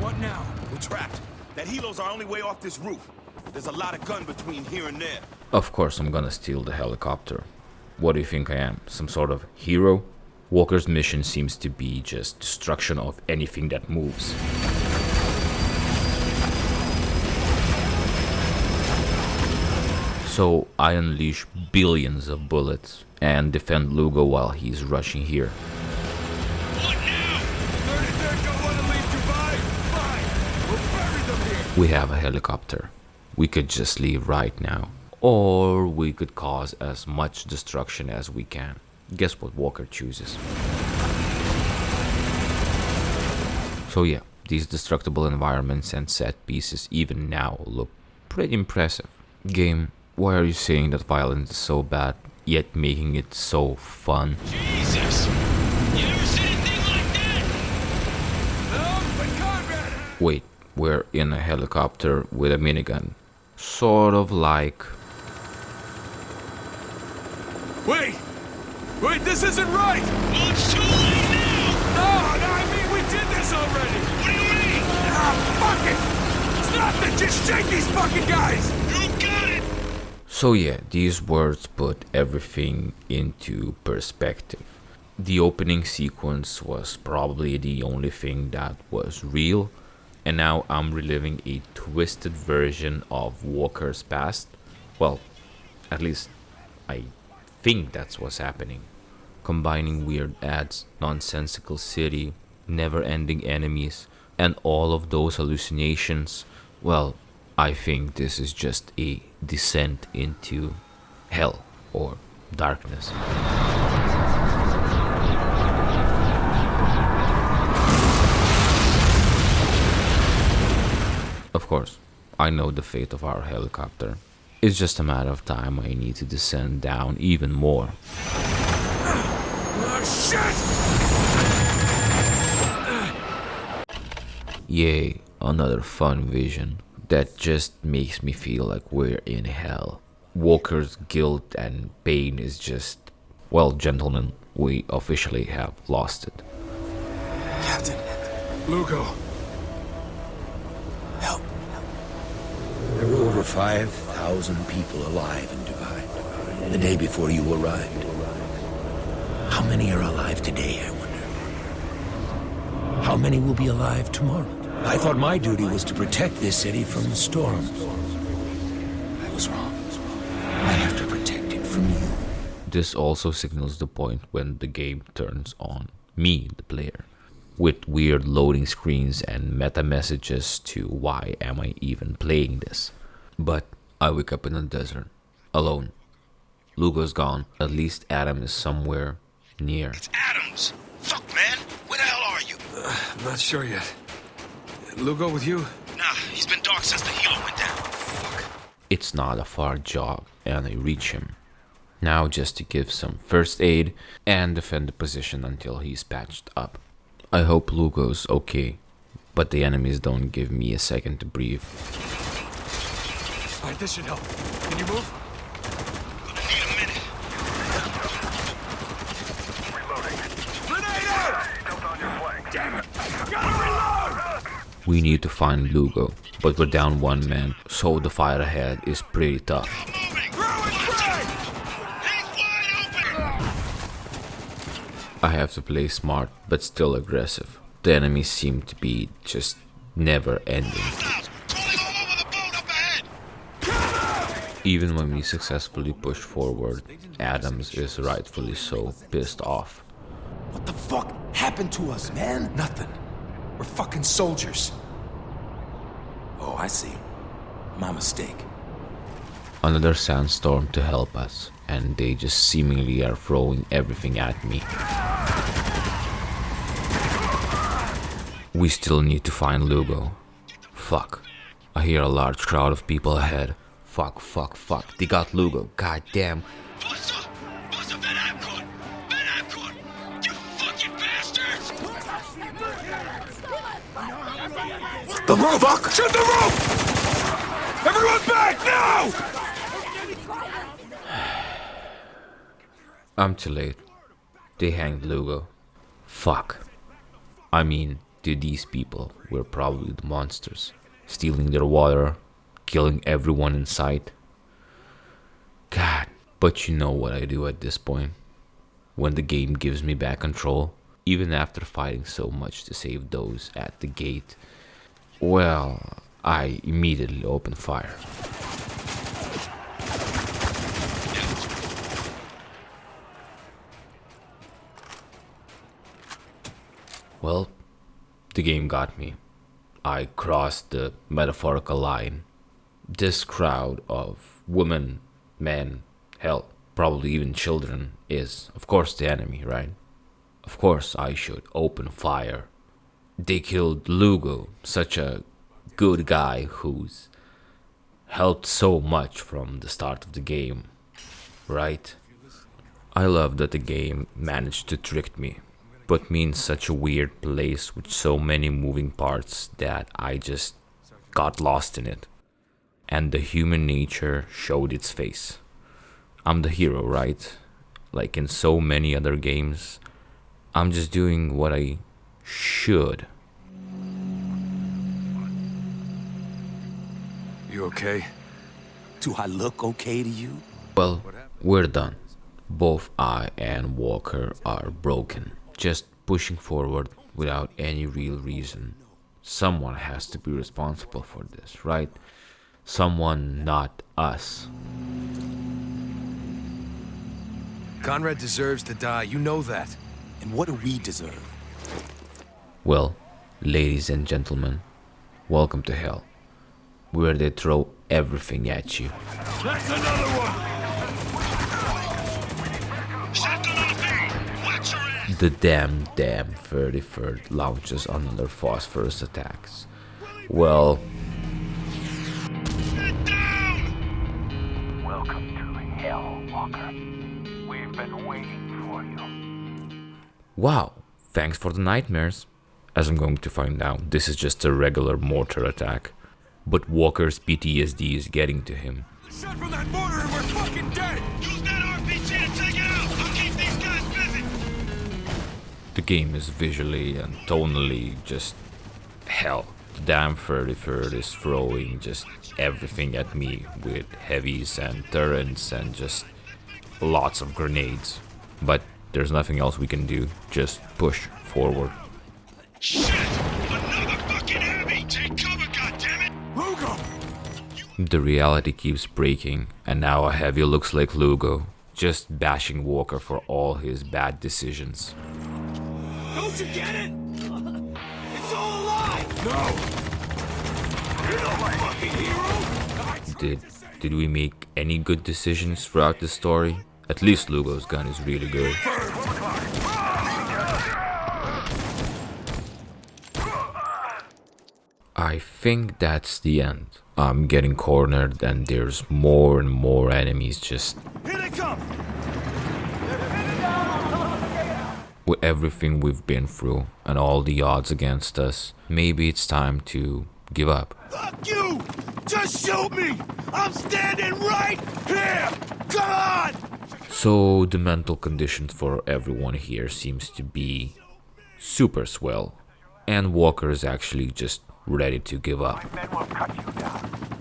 What now? We're trapped. That helo's our only way off this roof. There's a lot of gun between here and there. Of course I'm gonna steal the helicopter. What do you think I am? Some sort of hero? Walker's mission seems to be just destruction of anything that moves. So I unleash billions of bullets and defend Lugo while he's rushing here. We have a helicopter. We could just leave right now. Or we could cause as much destruction as we can. Guess what Walker chooses. So yeah, these destructible environments and set pieces even now look pretty impressive. Game, why are you saying that violence is so bad, yet making it so fun? Jesus! You ever seen anything like that? Wait, we're in a helicopter with a minigun. Sort of like... Wait! Wait, this isn't right! Well, it's too late now! No, I mean, we did this already! What do you mean? Ah, fuck it! It's nothing! Just shake these fucking guys! You got it! So yeah, these words put everything into perspective. The opening sequence was probably the only thing that was real, and now I'm reliving a twisted version of Walker's past. Well, at least I think that's what's happening. Combining weird ads, nonsensical city, never-ending enemies, and all of those hallucinations, well, I think this is just a descent into hell or darkness. Of course, I know the fate of our helicopter. It's just a matter of time I need to descend down even more. Oh, shit! Yay, another fun vision that just makes me feel like we're in hell. Walker's guilt and pain is just... Well, gentlemen, we officially have lost it. Captain, Lugo. Help. There were over 5,000 people alive in Dubai the day before you arrived. How many are alive today, I wonder? How many will be alive tomorrow? I thought my duty was to protect this city from the storms. I was wrong. I have to protect it from you. This also signals the point when the game turns on me, the player, with weird loading screens and meta messages to why am I even playing this. But I wake up in the desert, alone. Lugo's gone. At least Adam is somewhere near. It's Adams! Fuck, man! Where the hell are you? I'm not sure yet. Lugo with you? Nah, he's been dark since the helo went down. It's not a far jog, and I reach him. Now just to give some first aid and defend the position until he's patched up. I hope Lugo's okay, but the enemies don't give me a second to breathe. Alright, this should help. Can you move? Gonna need a minute. Reloading. Grenade out! Still on your flank. Damn it! Gotta reload! We need to find Lugo, but we're down one man, so the fight ahead is pretty tough. I have to play smart, but still aggressive. The enemies seem to be just never ending. Even when we successfully push forward, Adams is rightfully so pissed off. What the fuck happened to us, man? Nothing. We're fucking soldiers. Oh, I see. My mistake. Another sandstorm to help us, and they just seemingly are throwing everything at me. We still need to find Lugo. Fuck. I hear a large crowd of people ahead. Fuck, fuck, fuck. They got Lugo. God damn. The roof! Fuck! Shoot the roof! Everyone back now! I'm too late. They hanged Lugo. Fuck. I mean, to these people, we're probably the monsters. Stealing their water, killing everyone in sight. God, but you know what I do at this point. When the game gives me back control, even after fighting so much to save those at the gate, well, I immediately open fire. Well, the game got me. I crossed the metaphorical line. This crowd of women, men, hell, probably even children is, of course, the enemy, right? Of course I should open fire. They killed Lugo, such a good guy who's helped so much from the start of the game, right? I love that the game managed to trick me, put me in such a weird place with so many moving parts that I just got lost in it. And the human nature showed its face. I'm the hero, right? like in so many other games. I'm just doing what I should. You okay? Do I look okay to you? Well, we're done. Both I and Walker are broken. Just pushing forward without any real reason. Someone has to be responsible for this, right? Someone, not us. Conrad deserves to die, you know that. And what do we deserve? Well, ladies and gentlemen, welcome to hell, where they throw everything at you. That's another one! Shotgun on the field! Watch your ass! The damn 33rd launches another phosphorus attacks. Well... Welcome to hell, Walker. We've been waiting for you. Wow, thanks for the nightmares. As I'm going to find out, this is just a regular mortar attack. But Walker's PTSD is getting to him. Shot from that mortar and we're fucking dead! Use that RPG to take it out! I'll keep these guys busy! The game is visually and tonally just hell. The damn 33rd is throwing just everything at me with heavies and turrets and just lots of grenades. But there's nothing else we can do, just push forward. Shit! Another fucking heavy! Take cover, goddammit! Lugo! The reality keeps breaking, and now a heavy looks like Lugo, just bashing Walker for all his bad decisions. Don't you get it? It's all alive! No! You're not my fucking hero! Did we make any good decisions throughout the story? At least Lugo's gun is really good. I think that's the end. I'm getting cornered and there's more and more enemies just... Here they come! With everything we've been through and all the odds against us, maybe it's time to give up. Fuck you! Just shoot me! I'm standing right here! Come on! So the mental condition for everyone here seems to be super swell. And Walker is actually just ready to give up.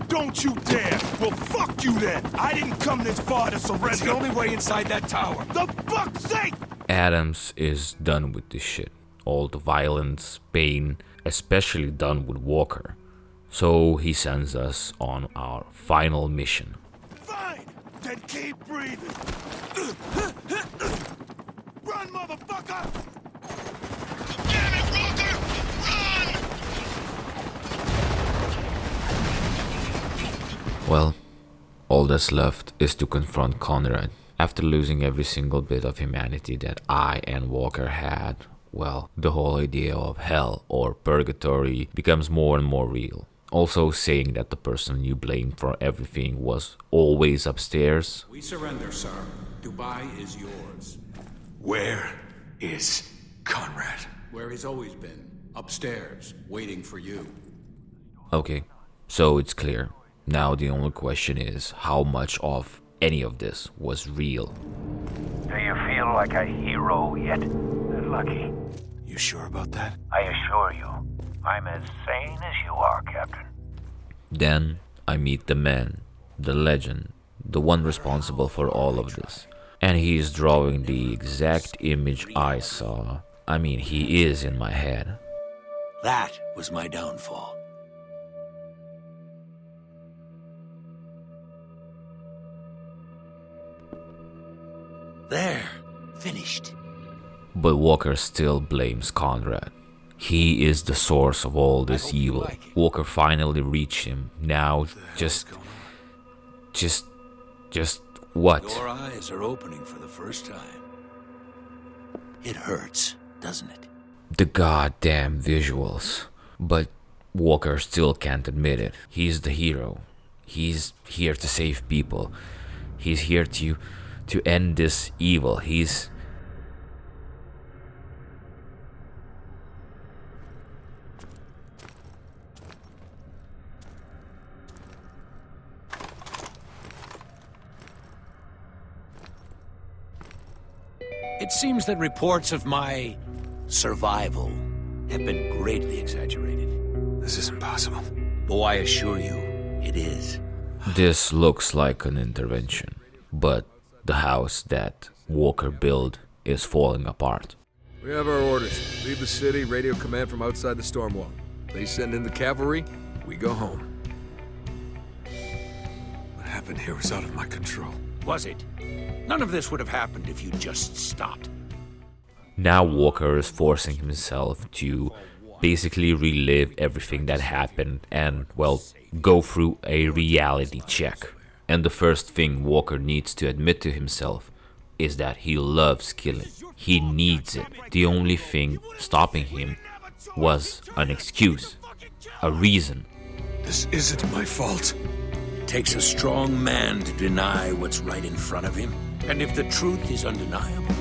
Don't you dare! Well, fuck you then! I didn't come this far to surrender! It's the only way inside that tower! The fuck's sake! Adams is done with this shit. All the violence, pain, especially done with Walker. So he sends us on our final mission. Fine! Then keep breathing! Run, motherfucker! Damn it, Walker! Run! Well, all that's left is to confront Conrad. After losing every single bit of humanity that I and Walker had, well, the whole idea of hell or purgatory becomes more and more real. Also saying that the person you blame for everything was always upstairs. We surrender, sir. Dubai is yours. Where is Conrad? Where he's always been. Upstairs, waiting for you. Okay, so it's clear. Now the only question is how much of any of this was real. Do you feel like a hero yet? Lucky. You sure about that? I assure you, I'm as sane as you are, Captain. Then I meet the man, the legend, the one responsible for all of this. And he is drawing the exact image I saw. I mean, he is in my head. That was my downfall. There, finished. But Walker still blames Conrad. He is the source of all this evil. Walker finally reached him. Now, just what? Your eyes are opening for the first time. It hurts, doesn't it? The goddamn visuals. But Walker still can't admit it. He's the hero. He's here to save people. He's here to end this evil. He's... It seems that reports of my survival have been greatly exaggerated. This isn't possible. Oh, I assure you, it is. This looks like an intervention, but the house that Walker built is falling apart. We have our orders. Leave the city, radio command from outside the storm wall. They send in the cavalry, we go home. What happened here was out of my control. Was it? None of this would have happened if you just stopped. Now Walker is forcing himself to basically relive everything that happened and, well, go through a reality check. And the first thing Walker needs to admit to himself is that he loves killing. He needs it. The only thing stopping him was an excuse, a reason. This isn't my fault. It takes a strong man to deny what's right in front of him. And if the truth is undeniable,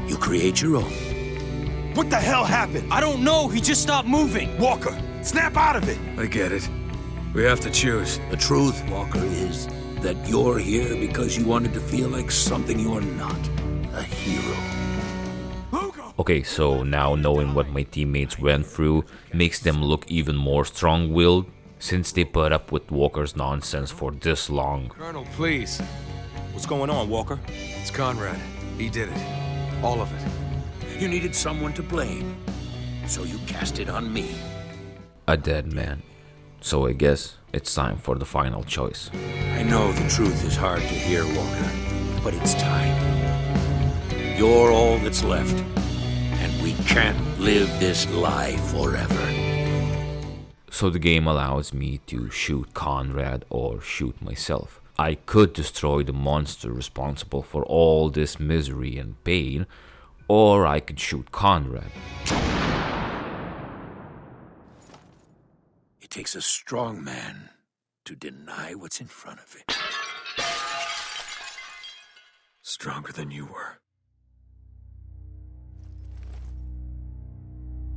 you create your own. What the hell happened? I don't know. He just stopped moving. Walker, snap out of it. I get it. We have to choose. The truth, Walker, is that you're here because you wanted to feel like something you are not. A hero. Okay, so now knowing what my teammates went through makes them look even more strong-willed, since they put up with Walker's nonsense for this long. Colonel, please. What's going on, Walker? It's Conrad. He did it. All of it. You needed someone to blame, so you cast it on me. A dead man. So I guess it's time for the final choice. I know the truth is hard to hear, Walker, but it's time. You're all that's left, and we can't live this lie forever. So the game allows me to shoot Conrad or shoot myself. I could destroy the monster responsible for all this misery and pain, or I could shoot Conrad. It takes a strong man to deny what's in front of it. Stronger than you were.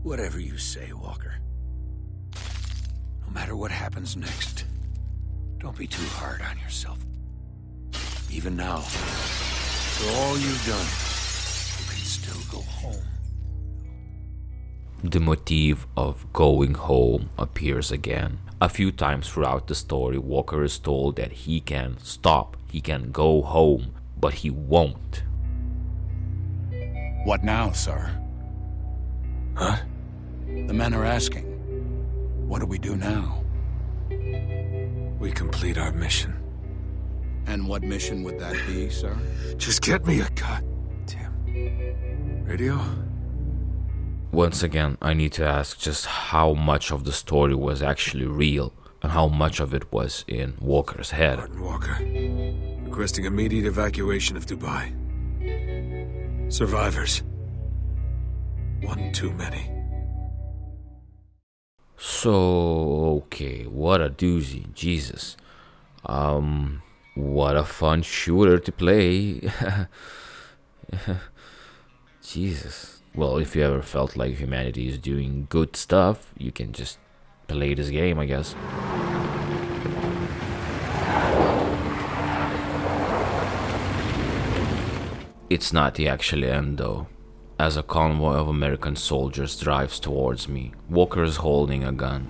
Whatever you say, Walker. No matter what happens next, don't be too hard on yourself. Even now, for all you've done, you can still go home. The motif of going home appears again. A few times throughout the story, Walker is told that he can stop, he can go home, but he won't. What now, sir? Huh? The men are asking. What do we do now? We complete our mission. And what mission would that be, sir? Just get me a goddamn radio. Once again, I need to ask just how much of the story was actually real and how much of it was in Walker's head. Martin Walker, requesting immediate evacuation of Dubai. Survivors. One too many. So, okay, what a doozy, Jesus. What a fun shooter to play. Jesus. Well, if you ever felt like humanity is doing good stuff, you can just play this game, I guess. It's not the actual end, though. As a convoy of American soldiers drives towards me, Walker is holding a gun.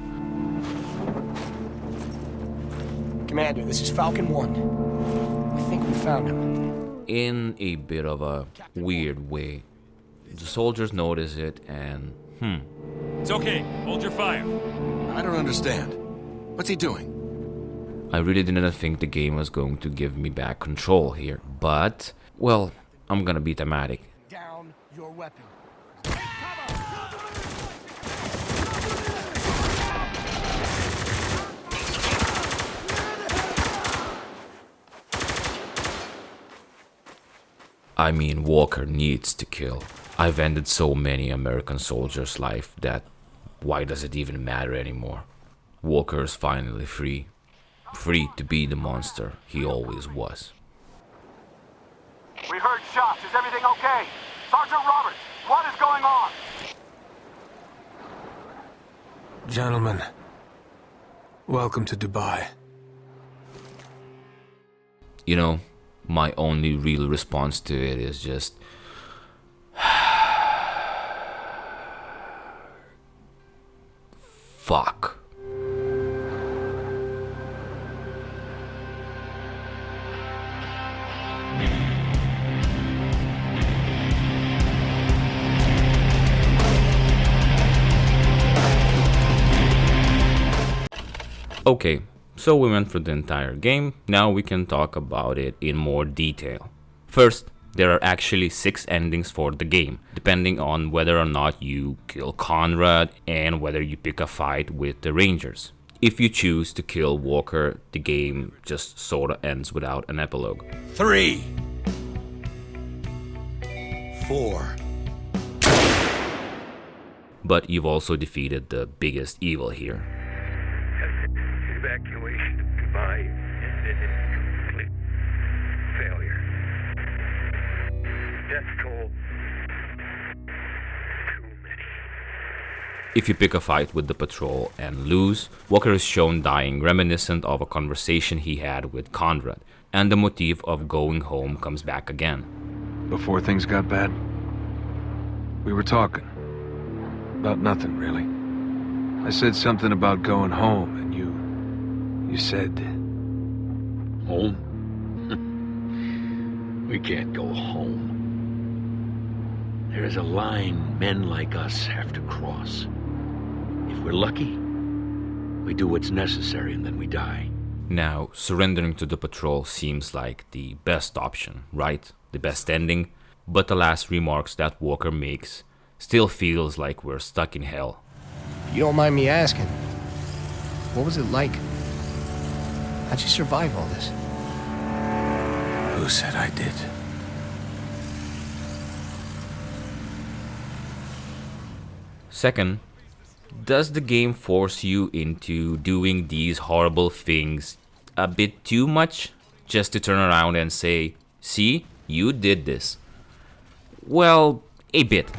Commander, this is Falcon 1. I think we found him. In a bit of a weird way. The soldiers notice it and, It's okay. Hold your fire. I don't understand. What's he doing? I really didn't think the game was going to give me back control here, but, well, I'm gonna be thematic. Down your weapon. I mean, Walker needs to kill. I've ended so many American soldiers' life that why does it even matter anymore? Walker is finally free. Free to be the monster he always was. We heard shots. Is everything okay? Sergeant Roberts, what is going on? Gentlemen, welcome to Dubai. You know, my only real response to it is just, Okay, so we went through the entire game. Now we can talk about it in more detail. First, there are actually 6 endings for the game, depending on whether or not you kill Conrad and whether you pick a fight with the Rangers. If you choose to kill Walker, the game just sorta ends without an epilogue. 3, 4. But you've also defeated the biggest evil here. Evacuation of Dubai ended in complete failure. Death toll. Too many. If you pick a fight with the patrol and lose, Walker is shown dying, reminiscent of a conversation he had with Conrad, and the motif of going home comes back again. Before things got bad, we were talking. About nothing, really. I said something about going home, and you said... Home? We can't go home. There is a line men like us have to cross. If we're lucky, we do what's necessary and then we die. Now, surrendering to the patrol seems like the best option, right? The best ending. But the last remarks that Walker makes still feels like we're stuck in hell. If you don't mind me asking, what was it like? How'd you survive all this? Who said I did? Second, does the game force you into doing these horrible things a bit too much just to turn around and say, see, you did this? Well, a bit.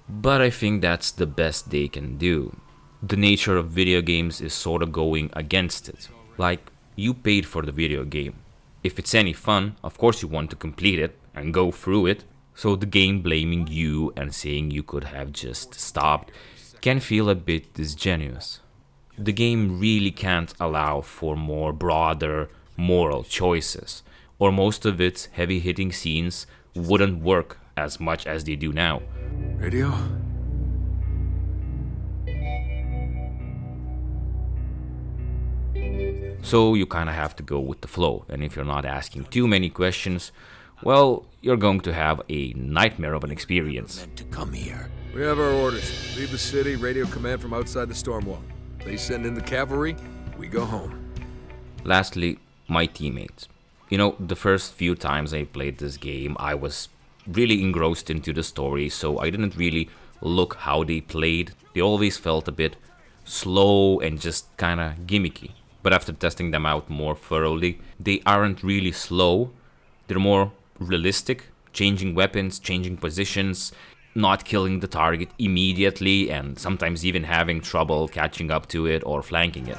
But I think that's the best they can do. The nature of video games is sort of going against it. Like, you paid for the video game. If it's any fun, of course you want to complete it and go through it. So the game blaming you and saying you could have just stopped can feel a bit disingenuous. The game really can't allow for more broader moral choices, or most of its heavy-hitting scenes wouldn't work as much as they do now. Radio? So you kind of have to go with the flow, and if you're not asking too many questions, well, you're going to have a nightmare of an experience. To come here. We have our orders. Leave the city, radio command from outside the storm wall. They send in the cavalry, we go home. Lastly, my teammates. You know, the first few times I played this game, I was really engrossed into the story, so I didn't really look how they played. They always felt a bit slow and just kind of gimmicky. But after testing them out more thoroughly, they aren't really slow. They're more realistic, changing weapons, changing positions, not killing the target immediately, and sometimes even having trouble catching up to it or flanking it.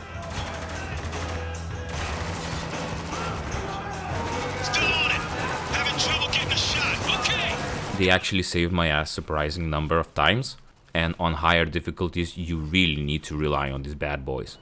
Still on it. Having trouble getting a shot. Okay. They actually saved my ass surprising number of times, and on higher difficulties you really need to rely on these bad boys.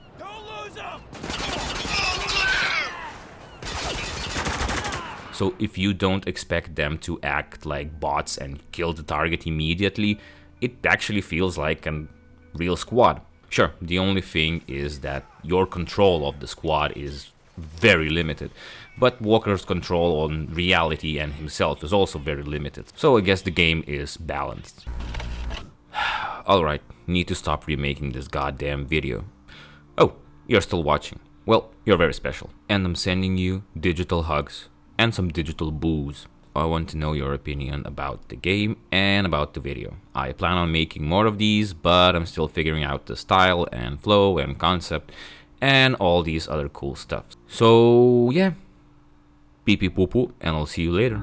So if you don't expect them to act like bots and kill the target immediately, it actually feels like a real squad. Sure, the only thing is that your control of the squad is very limited, but Walker's control on reality and himself is also very limited. So I guess the game is balanced. Alright, need to stop remaking this goddamn video. Oh, you're still watching. Well, you're very special. And I'm sending you digital hugs and some digital booze. I want to know your opinion about the game and about the video. I plan on making more of these, but I'm still figuring out the style and flow and concept and all these other cool stuff. So yeah, pee pee poo poo, and I'll see you later.